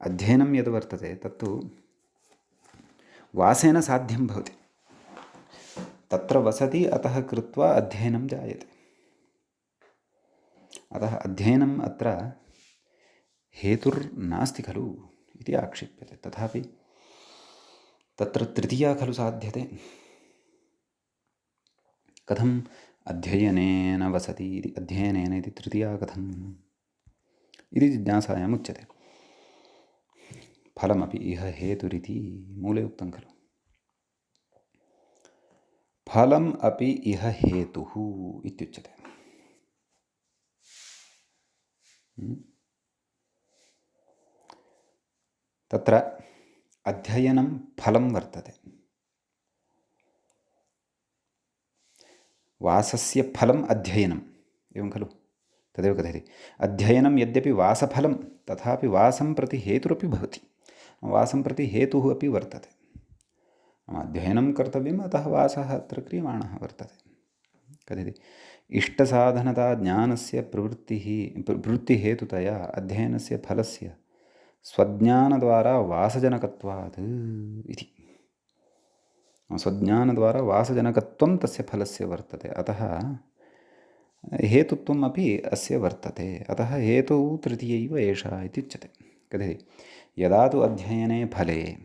अध्ययनं यद् वर्तते तत्तु वासेन साध्यं भवति, तत्र वसति, अतः कृत्वा अध्ययनं जायते। अतः अध्ययनम् अत्र हेतुर्नास्ति खलु इति आक्षिप्यते। तथापि तत्र तृतीया खलु साध्यते। कथम् अध्ययनेन वसति इति अध्ययनेन इति तृतीया कथम् इति जिज्ञासायाम् उच्यते। फलमपि इह हेतुरिति मूले उक्तं खलु। फलम् अपि इह हेतुः इत्युच्यते। तत्र अध्ययनं फलं वर्तते। वासस्य फलम् अध्ययनम् एवं खलु, तदेव कथयति। अध्ययनं यद्यपि वासफलं तथापि वासं प्रति हेतुरपि भवति, वासं प्रति हेतुः अपि वर्तते। अध्ययनं कर्तव्यम्, अतः वासः अत्र क्रियमाणः वर्तते। कथयति इष्टसाधनता ज्ञानस्य प्रवृत्तिहेतुतया अध्ययनस्य फलस्य स्वज्ञानद्वारा वासजनकत्वात् इति। स्वज्ञानद्वारा वासजनकत्वं तस्य फलस्य वर्तते, अतः हेतुत्वम् अपि अस्य वर्तते। अतः हेतुः तृतीयैव एषा इति उच्यते। कथयति यदा तु अध्ययने फले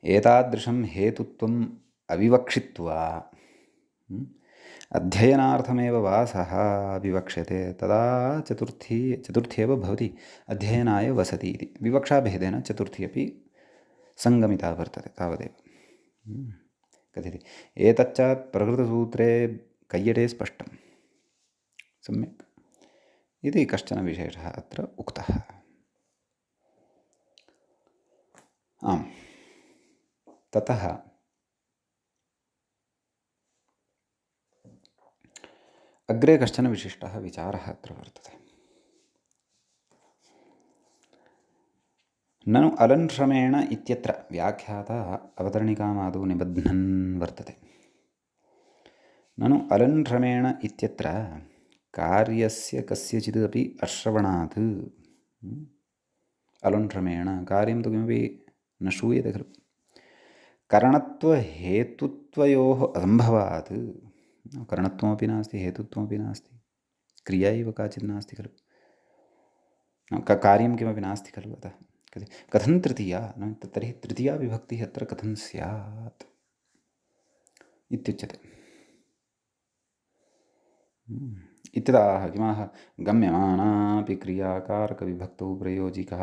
एतादृशं हेतुत्वम् अविवक्षित्वा अध्ययनार्थमेव वासः विवक्ष्यते, तदा चतुर्थी एव भवति अध्ययनाय वसति इति। विवक्षाभेदेन चतुर्थी अपि सङ्गमिता वर्तते, तावदेव। कथयति एतच्च प्रकृतसूत्रे कैयटे स्पष्टं सम्यक् इति कश्चन विशेषः अत्र उक्तः। आम्, ततः अग्रे कश्चन विशिष्टः विचारः अत्र वर्तते। ननु अलन्श्रमेण इत्यत्र व्याख्याता अवतरणिकामादौ निबध्नन् वर्तते। ननु अलन्श्रमेण इत्यत्र कार्यस्य कस्यचिदपि अश्रवणात्, अलन्श्रमेण कार्यं तु किमपि न श्रूयते खलु, करणत्वहेतुत्वयोः असम्भवात्, करणत्वमपि नास्ति हेतुत्वमपि नास्ति, क्रिया एव काचित् नास्ति खलु, कार्यं किमपि नास्ति खलु। अतः कथं तृतीया, तर्हि तृतीया विभक्तिः अत्र कथं स्यात् इत्युच्यते। इत्यतः किमाह गम्यमानापि क्रियाकारकविभक्तौ प्रयोजिका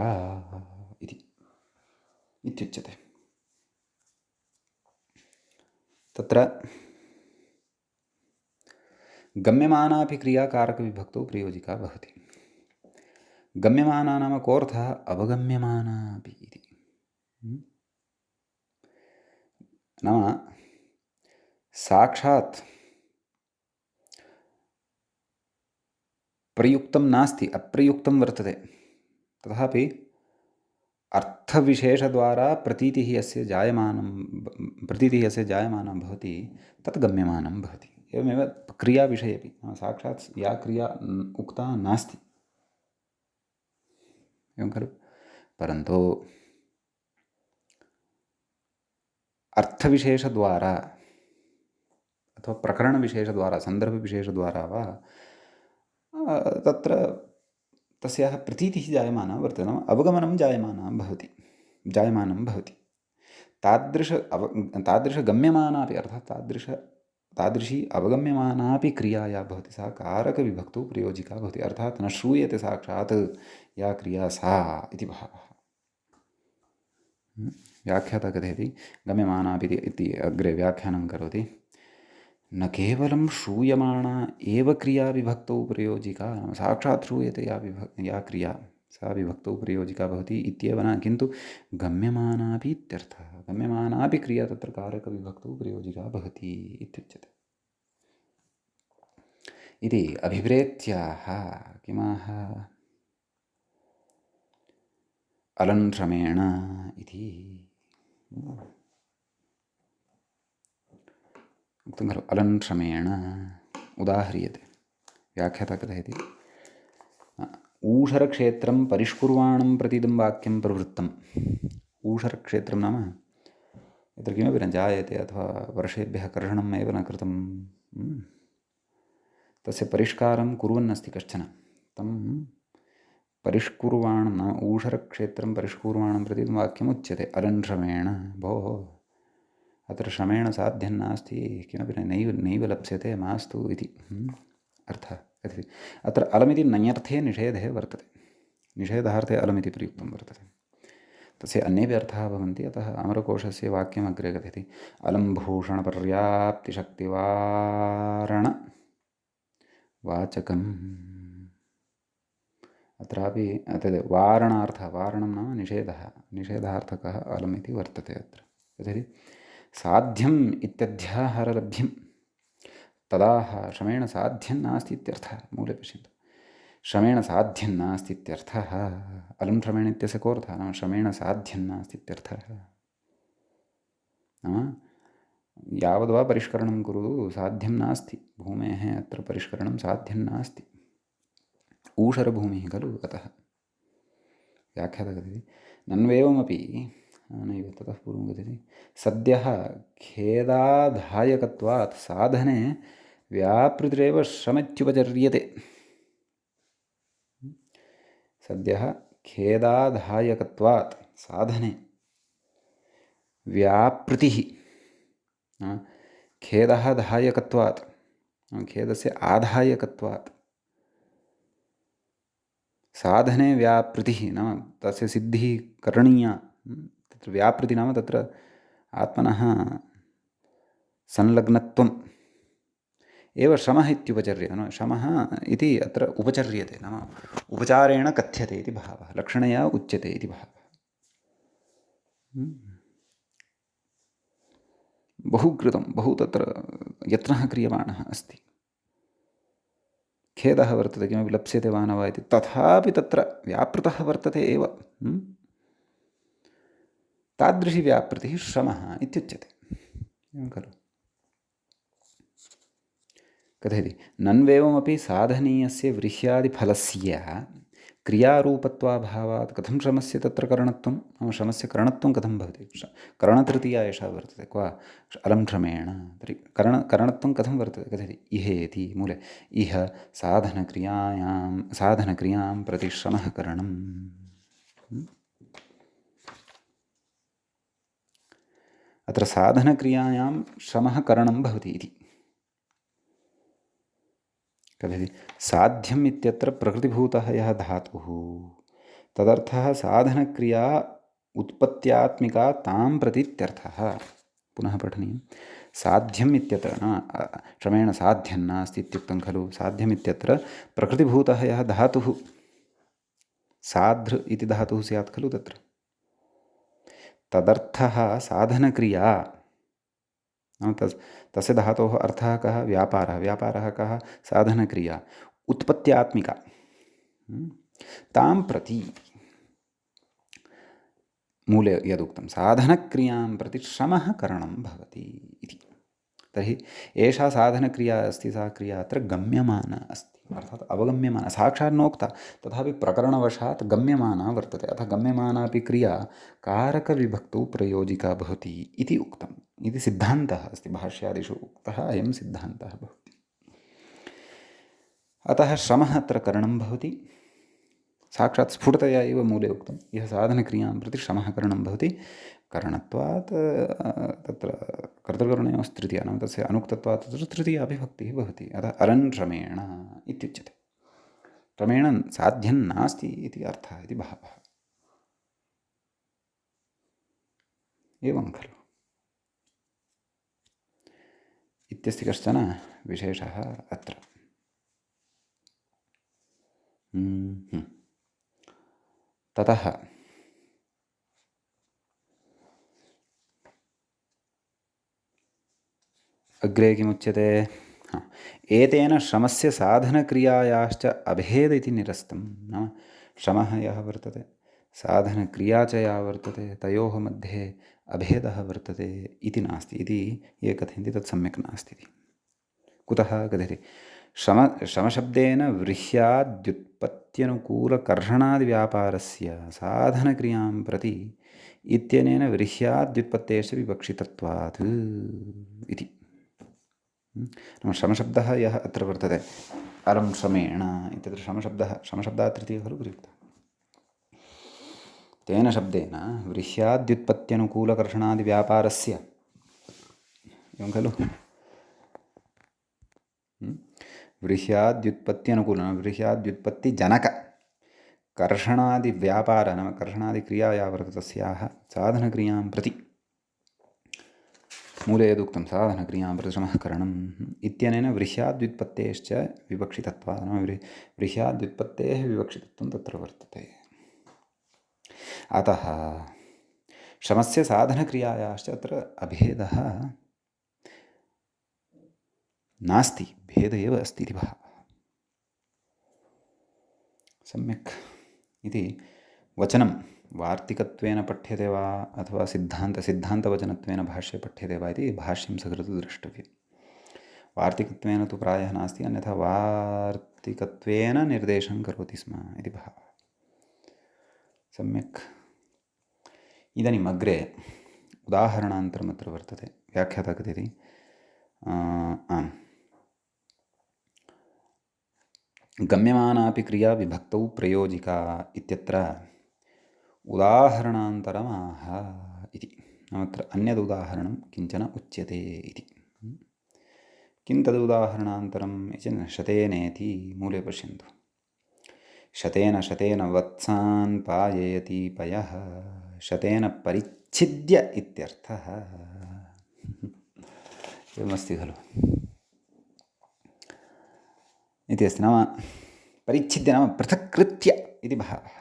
इत्युच्यते। तत्र गम्यमानापि क्रियाकारकविभक्तौ प्रयोजिका भवति। गम्यमाना नाम कोऽर्थः, अवगम्यमानापि इति। नाम साक्षात् प्रयुक्तं नास्ति, अप्रयुक्तं वर्तते, तथापि अर्थविशेषद्वारा प्रतीतिः अस्य जायमानं भवति, तत् गम्यमानं भवति। एवमेव क्रियाविषयेपि साक्षात् या क्रिया उक्ता नास्ति, एवं खलु, परन्तु अर्थविशेषद्वारा अथवा प्रकरणविशेषद्वारा सन्दर्भविशेषद्वारा वा तत्र तस्याः प्रतीतिः जायमाना वर्तते, नाम अवगमनं जायमानं भवति। तादृशगम्यमानापि अर्थात् तादृशी अवगम्यमानापि क्रिया या भवति सा कारकविभक्तौ प्रयोजिका भवति, अर्थात् न श्रूयते साक्षात् या क्रिया सा इति भावः। व्याख्याता कथयति गम्यमानापि इति अग्रे व्याख्यानं करोति। न केवलं श्रूयमाणा एव क्रिया विभक्तौ प्रयोजिका, साक्षात् श्रूयते या क्रिया सा विभक्तौ प्रयोजिका भवति इत्येव न, किन्तु गम्यमानापि इत्यर्थः। गम्यमानापि क्रिया तत्र कारकविभक्तौ प्रयोजिका भवति इत्युच्यते। इति अभिप्रेत्याह किमाह अलन्श्रमेण इति उक्तं खलु। अलन्श्रमेण उदाह्रियते। व्याख्याता कथयति ऊषरक्षेत्रं परिष्कुर्वाणं प्रतिदं वाक्यं प्रवृत्तम्। ऊषरक्षेत्रं नाम यत्र किमपि न जायते अथवा वर्षेभ्यः कर्षणम् एव न कृतं, तस्य परिष्कारं कुर्वन्नस्ति कश्चन, तं परिष्कुर्वाणं नाम ऊषरक्षेत्रं परिष्कुर्वाणं प्रतिदं वाक्यम् उच्यते अलन्श्रमेण। भोः अत्र श्रमेण साध्यं नास्ति, किमपि नैव लप्स्यते, मास्तु इति अर्थः कथ्यते। अत्र अलमिति नञर्थे निषेधे वर्तते, निषेधार्थे अलमिति प्रयुक्तं वर्तते। तस्य अन्येपि अर्थाः भवन्ति, अतः अमरकोशस्य वाक्यम् अग्रे कथयति। अलं भूषणपर्याप्तिशक्तिवारणवाचकम्। अत्रापि तद् वारणार्थः, वारणं नाम निषेधः, निषेधार्थकः अलम् इति वर्तते अत्र। तर्हि साध्यम् इत्यध्याहारलभ्यं तदाह श्रमेण साध्यं नास्ति इत्यर्थः। मूले पश्यन्तु, श्रमेण साध्यं नास्ति इत्यर्थः। अलं श्रमेण इत्यस्य कोऽर्थः नाम श्रमेण साध्यं नास्ति इत्यर्थः। नाम यावद्वा परिष्करणं कुरु साध्यं नास्ति, भूमेः अत्र परिष्करणं साध्यं नास्ति, ऊषरभूमिः खलु, अतः व्याख्यातः कथयति नन्वेवमपि नैव ततः पूर्वं कथयति सद्यः खेदाधायकत्वात् साधने व्यापृतिरेव श्रमित्युपचर्यते। सद्यः खेदाधायकत्वात् साधने व्यापृतिः, खेदः धायकत्वात्, खेदस्य आधायकत्वात्, साधने व्यापृतिः नाम तस्य सिद्धिः करणीया। तत्र व्यापृतिः नाम तत्र आत्मनः संलग्नत्वम् एव श्रमः इत्युपचर्यते। नाम श्रमः इति अत्र उपचर्यते, नाम उपचारेण कथ्यते इति भावः, लक्षणया उच्यते इति भावः। बहु कृतं, बहु तत्र यत्नः क्रियमाणः अस्ति। खेदः वर्तते, किमपि लप्स्यते वा न वा इति, तथापि तत्र व्यापृतः वर्तते एव। तादृशी व्यापृतिः श्रमः इत्युच्यते, एवं खलु। कथयति नन्वेवमपि साधनीयस्य व्रीह्यादिफलस्य क्रियारूपत्वाभावात् कथं श्रमस्य तत्र करणत्वं, नाम श्रमस्य करणत्वं कथं भवति। करणतृतीया एषा वर्तते, क्व अलं श्रमेण। तर्हि करणत्वं कथं वर्तते, कथयति इहेति मूले इह साधनक्रियां प्रति श्रमः करणम्। अत्र साधनक्रियायां श्रमः करणं भवति इति कथयति। साध्यम् इत्यत्र प्रकृतिभूतः यः धातुः तदर्थः साधनक्रिया उत्पत्त्यात्मिका तां प्रति इत्यर्थः। पुनः पठनीयं। साध्यम् इत्यत्र श्रमेण साध्यं नास्ति इत्युक्तं खलु। साध्यम् इत्यत्र प्रकृतिभूतः यः धातुः, साध्र इति धातुः स्यात् खलु तत्र, तदर्थः साधनक्रिया नाम तस्य धातोः अर्थः कः, व्यापारः। व्यापारः कः, साधनक्रिया उत्पत्त्यात्मिका, तां प्रति मूले यदुक्तं साधनक्रियां प्रति श्रमः करणं भवति इति। तर्हि एषा साधनक्रिया अस्ति, सा क्रिया अत्र गम्यमाना अस्ति, अर्थात् अवगम्यमाना, साक्षात् नोक्ता, तथापि प्रकरणवशात् गम्यमाना वर्तते। अतः गम्यमानापि क्रिया कारकविभक्तौ प्रयोजिका भवति इति उक्तम्, इति सिद्धान्तः अस्ति। भाष्यादिषु उक्तः अयं सिद्धान्तः भवति। अतः श्रमः अत्र करणं भवति, साक्षात् स्फुटतया एव मूले उक्तं यः साधनक्रियां प्रति श्रमः करणं भवति। करणत्वात् तत्र कर्तृकरणयोः तृतीया, नाम तस्य अनुक्तत्वात् तत्र तृतीया विभक्तिः भवति। अतः अलं श्रमेण इत्युच्यते। श्रमेण साध्यं नास्ति इति अर्थः, इति भावः। एवं खलु इत्यस्ति कश्चन विशेषः अत्र। ततः अग्रे किमुच्यते। एतेन श्रमस्य साधनक्रियायाश्च अभेद इति निरस्तं। नाम श्रमः यः वर्तते, साधनक्रिया च या वर्तते, तयोः मध्ये अभेदः वर्तते इति नास्ति इति ये कथयन्ति तत् सम्यक् नास्ति इति। कुतः कथयति श्रमशब्देन व्रीह्याद्युत्पत्त्यनुकूलकर्षणादिव्यापारस्य साधनक्रियां प्रति इत्यनेन व्रीह्याद्युत्पत्तेश्च विवक्षितत्वात् इति। नाम श्रमशब्दः यः अत्र वर्तते अलं श्रमेण इत्यत्र श्रमशब्दात् तृतीयः खलु प्रयुक्तः। तेन शब्देन व्रीह्याद्युत्पत्त्यनुकूलकर्षणादिव्यापारस्य एवं खलु व्रीह्याद्युत्पत्त्यनुकूलं व्रीह्याद्युत्पत्तिजनक कर्षणादिव्यापार नाम कर्षणादिक्रिया या वर्तते तस्याः साधनक्रियां प्रति मूले यदुक्तं साधनक्रियां प्रति श्रमः करणम् इत्यनेन व्रीह्याद्युत्पत्तेश्च विवक्षितत्वात् नाम व्रीह्याद्युत्पत्तेः विवक्षितत्वं तत्र वर्तते। अतः श्रमस्य साधनक्रियायाश्च अत्र अभेदः नास्ति, भेद एव अस्ति इति भावः। सम्यक् इति वचनं वार्तिकत्वेन पठ्यते वा अथवा सिद्धान्तवचनत्वेन भाष्ये पठ्यते वा इति भाष्यं सकृत् द्रष्टव्यं। वार्तिकत्वेन तु प्रायः नास्ति, अन्यथा वार्तिकत्वेन निर्देशं करोति स्म इति भावः। सम्यक् इदानीम् अग्रे उदाहरणान्तरम् अत्र वर्तते। व्याख्याता कथयति आम् गम्यमानापि क्रिया विभक्तौ प्रयोजिका इत्यत्र उदाहरणान्तरमाह इति नाम अत्र अन्यदुदाहरणं किञ्चन उच्यते इति। किं तदुदाहरणान्तरम् इति शतेनेति मूले पश्यन्तु। शतेन वत्सान् पाययति पयः शतेन परिच्छिद्य इत्यर्थः। एवमस्ति खलु इति अस्ति। नाम परिच्छिद्य नाम पृथक्कृत्य इति भावः।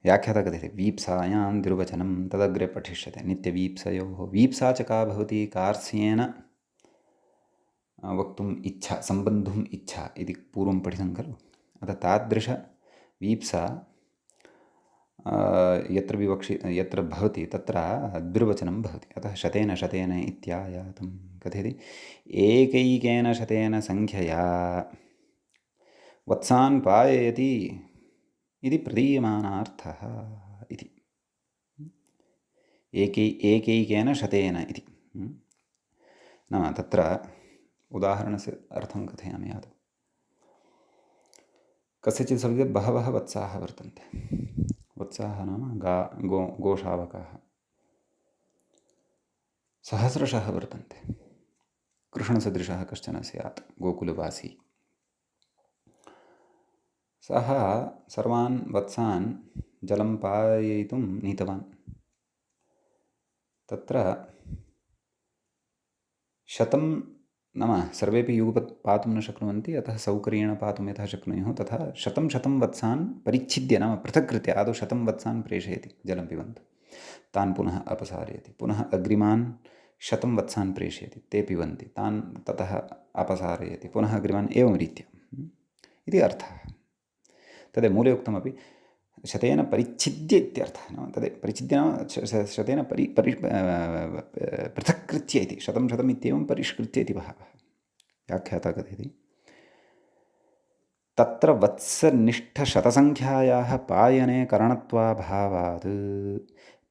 व्याख्याता कथयति वीप्सायां द्विर्वचनं तदग्रे पठिष्यते। नित्यवीप्सयोः वीप्सा च का भवति कार्स्येन वक्तुम् इच्छा सम्बन्धुम् इच्छा इति पूर्वं पठितं खलु। अतः तादृशवीप्सा यत्र भवति तत्र द्विर्वचनं भवति। अतः शतेन इत्यायातं कथयति एकैकेन शतेन संख्यया वत्सान् पाययति इति प्रदीयमानार्थः इति। एकैकेन शतेन इति नाम तत्र उदाहरणस्य अर्थं कथयामि आदौ। कस्यचित् सविधे बहवः वत्साः वर्तन्ते। वत्साः नाम गोशावकाः सहस्रशः वर्तन्ते। कृष्णसदृशः कश्चन स्यात् गोकुलवासी। सः सर्वान् वत्सान् जलं पाययितुं नीतवान्। तत्र 100 नाम सर्वेपि युगपत् पातुं न शक्नुवन्ति, अतः सौकर्येण पातुं यथा शक्नुयुः तथा 100 वत्सान् परिच्छिद्य नाम पृथक्कृत्य आदौ 100 वत्सान् प्रेषयति जलं पिबन्तु, तान् पुनः अपसारयति, पुनः अग्रिमान् 100 वत्सान् प्रेषयति, ते पिबन्ति, तान् ततः अपसारयति, पुनः अग्रिमान् एवं रीत्या इति अर्थः। तद् मूले उक्तमपि शतेन परिच्छिद्य इत्यर्थः। नाम तद् परिच्छिद्य नाम शतेन पृथक्कृत्य इति 100 इत्येवं परिष्कृत्य इति भावः। व्याख्याता कथयति तत्र वत्सनिष्ठशतसङ्ख्यायाः पायने करणत्वाभावात्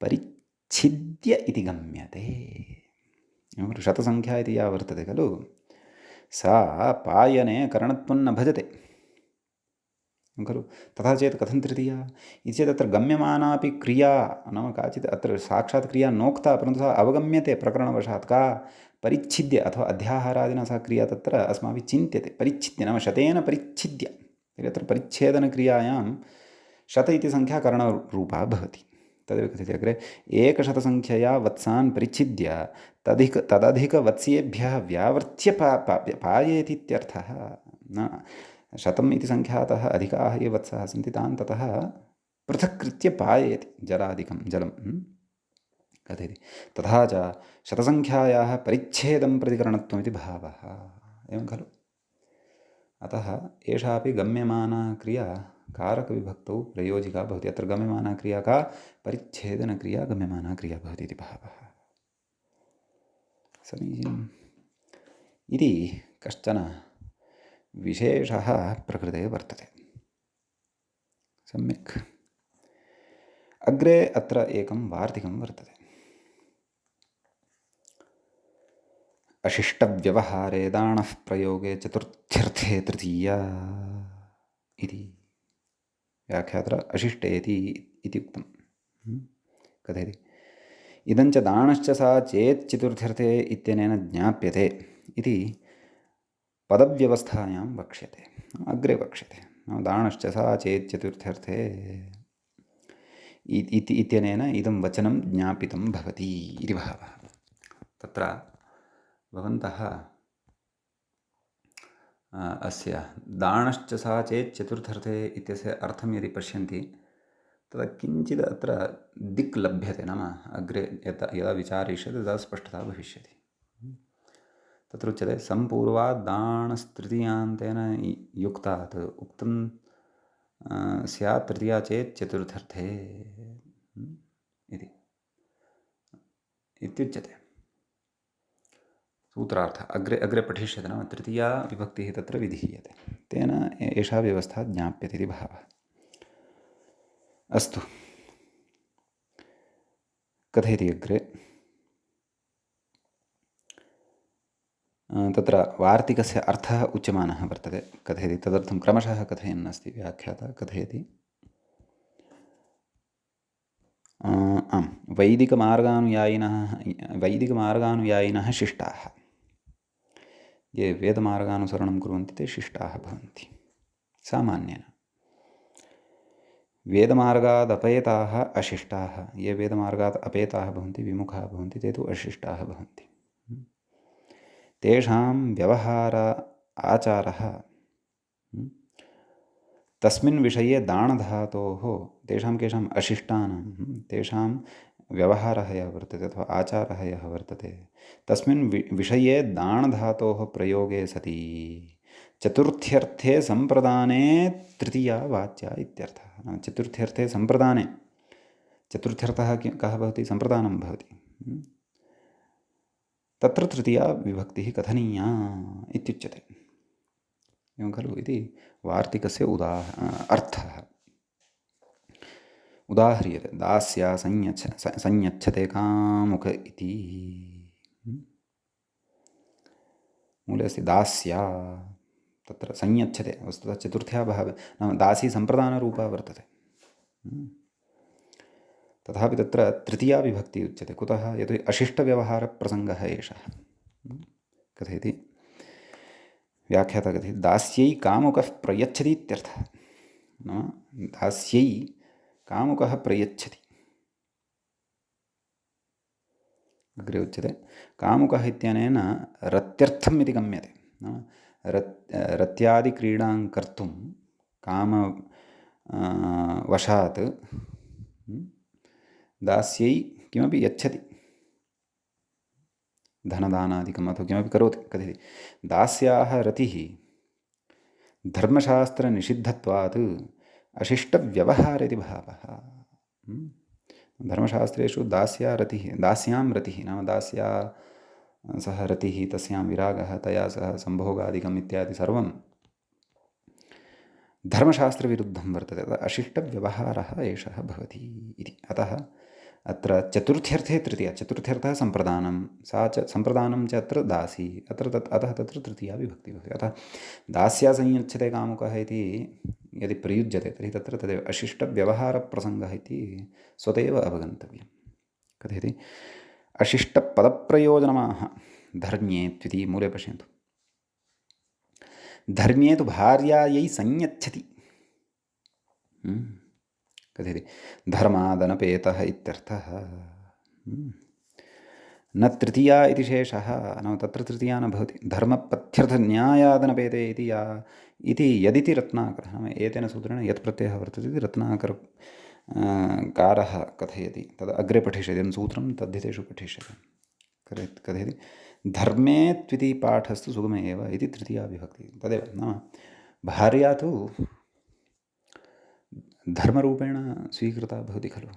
परिच्छिद्य इति गम्यते। शतसङ्ख्या इति या वर्तते खलु सा पायने करणत्वं न भजते खलु। तथा चेत् कथं तृतीया इति चेत् अत्र गम्यमानापि क्रिया नाम काचित् अत्र साक्षात् क्रिया नोक्ता, परन्तु सा अवगम्यते प्रकरणवशात् का परिच्छिद्य अथवा अध्याहारादिना सा क्रिया तत्र अस्माभिः चिन्त्यते। परिच्छिद्य नाम शतेन परिच्छिद्य तर्हि अत्र परिच्छेदनक्रियायां 100 इति संख्या करणरूपा भवति। तदेव कथयति अग्रे 100 वत्सान् परिच्छिद्य तदधिकवत्सेभ्यः व्यावर्त्य पाययति इत्यर्थः। न 100 इति संख्यातः अधिकाः ये वत्साः सन्ति तान् ततः पृथक्कृत्य पाययति जलादिकं जलं कथयति। तथा च शतसङ्ख्यायाः परिच्छेदं प्रतिकरणत्वम् इति भावः। एवं खलु। अतः एषापि गम्यमाना क्रिया कारकविभक्तौ प्रयोजिका भवति। अत्र गम्यमाना क्रिया का परिच्छेदनक्रिया गम्यमाना क्रिया भवति इति भावः। समीचीनम् इति कश्चन विशेषः प्रकृते वर्तते। सम्यक् अग्रे अत्र एकं वार्तिकं वर्तते। अशिष्टव्यवहारे दाणः प्रयोगे चतुर्थ्यर्थे तृतीया इति व्याख्यात्र अशिष्टेति इति उक्तं। कथयति इदञ्च दानश्च सा चेत् चतुर्थ्यर्थे इत्यनेन ज्ञाप्यते इति पदव्यवस्थायां वक्ष्यते, अग्रे वक्ष्यते। दानश्च सा चेत् चतुर्थ्यर्थे इत्यनेन इदं वचनं ज्ञापितं भवति इति भावः। तत्र भवन्तः अस्य दानश्च सा चेत् चतुर्थर्थे इत्यस्य अर्थं यदि पश्यन्ति तदा किञ्चित् अत्र दिक् लभ्यते, नाम अग्रे यदा विचारयिष्यते तदा स्पष्टता भविष्यति। तत्र उच्यते सम्पूर्वात् दानस्तृतीयान्तेन युक्तात् उक्तं स्यात् तृतीया चेत् चतुर्थर्थे इत्युच्यते। सूत्रार्थः अग्रे पठिष्यते, नाम तृतीया विभक्तिः तत्र विधीयते, तेन एषा व्यवस्था ज्ञाप्यते इति भावः। अस्तु, कथयति अग्रे। तत्र वार्तिकस्य अर्थः उच्यमानः वर्तते, कथयति। तदर्थं क्रमशः कथयन् अस्ति व्याख्याता, कथयति। आम्, वैदिकमार्गानुयायिनः शिष्टाः, ये वेदमार्गानुसरणं कुर्वन्ति ते शिष्टाः भवन्ति सामान्येन। वेदमार्गादपयताः अशिष्टाः, ये वेदमार्गात् अपयताः भवन्ति, विमुखाः भवन्ति, ते तु अशिष्टाः भवन्ति। तेषां व्यवहार आचारः तस्मिन् विषये दानधातोः, तेषां केषाम् अशिष्टानां तेषां व्यवहारः यः वर्तते अथवा आचारः यः वर्तते तस्मिन् विषये दानधातोः प्रयोगे सति चतुर्थ्यर्थे सम्प्रदाने तृतीया वाच्या इत्यर्थः। चतुर्थ्यर्थे सम्प्रदाने, चतुर्थ्यर्थः कः भवति? सम्प्रदानं भवति। तत्र तृतीया विभक्तिः कथनीया इत्युच्यते, एवं खलु इति वार्तिकस्य अर्थः उदाह्रियते। दास्या संयच्छते कामुक इति मूले अस्ति दास्या, तत्र संयच्छते, वस्तुतः चतुर्थ्या भावे, नाम दासी सम्प्रदानरूपा वर्तते। तथापि तत्र तृतीया विभक्तिः उच्यते, कुतः? यतोहि अशिष्टव्यवहारप्रसङ्गः एषः। कथयति व्याख्याता, कथयति दास्यै कामुकः प्रयच्छति इत्यर्थः। नाम दास्यै कामुकः प्रयच्छति। अग्रे उच्यते कामुकः इत्यनेन रत्यर्थम् इति गम्यते। नाम रत्यादिक्रीडां कर्तुं कामवशात् दास्यै किमपि यच्छति, धनदानादिकम् अथवा किमपि करोति। कथयति दास्याः रतिः धर्मशास्त्रनिषिद्धत्वात् अशिष्टव्यवहार इति भावः। धर्मशास्त्रेषु दास्यां रतिः नाम दास्या सह रतिः, तस्यां विरागः, तया सह सम्भोगादिकम् इत्यादि सर्वं धर्मशास्त्रविरुद्धं वर्तते, अशिष्टव्यवहारः एषः भवति इति। अतः अत्र चतुर्थ्यर्थे तृतीया, चतुर्थ्यर्थः सम्प्रदानं, सा च सम्प्रदानं च अत्र दासी, अतः तत्र तृतीया विभक्तिः भवति। अतः दास्या संयुज्यते कामुकः इति यदि प्रयुज्यते तर्हि तत्र तदेव अशिष्टव्यवहारप्रसङ्गः इति स्वतः एव अवगन्तव्यं। कथयति अशिष्टपदप्रयोजनमाह धर्म्येत्विति, मूले पश्यन्तु। धर्म्ये तु भार्यायै संयच्छति। कथयति धर्मादनपेतः इत्यर्थः। न तृतीया इति शेषः, नाम तत्र तृतीया न भवति। धर्मपथ्यर्थन्यायादनपेते इति यदिति रत्नाकरः, नाम एतेन सूत्रेण यत् प्रत्ययः वर्तते इति रत्नाकरकारः कथयति। तद् अग्रे पठिष्यते, सूत्रं तद्धितेषु पठिष्यते। कथयति धर्मे त्विति पाठस्तु सुगमे एव इति तृतीया विभक्तिः। तदेव, नाम भार्या तु धर्मरूपेण स्वीकृता भवति खलु,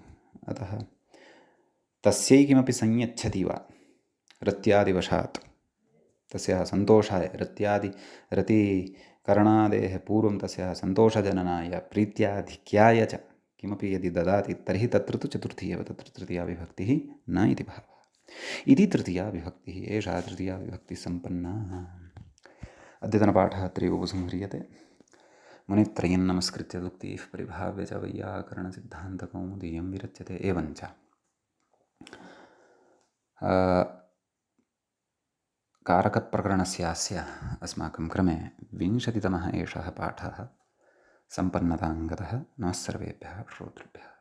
अतः तस्यै किमपि संयच्छति वा रत्यादिवशात्, तस्याः सन्तोषाय, रतिकरणादेः पूर्वं तस्याः सन्तोषजननाय, प्रीत्याधिक्याय च किमपि यदि ददाति तर्हि तत्र तु चतुर्थी एव, तत्र तृतीया विभक्तिः न इति भावः। इति तृतीया विभक्तिः, एषा तृतीया विभक्तिः सम्पन्ना। अद्यतनपाठः अत्रैव उपसंह्रियते। मुनित्रयं नमस्कृत्य दुक्तिः परिभाव्य च वैयाकरणसिद्धान्तकौमुदीयं विरच्यते। एवञ्च कारकप्रकरणस्यास्य अस्माकं क्रमे 20तमः एषः पाठः सम्पन्नतां गतः। नमः सर्वेभ्यः श्रोतृभ्यः।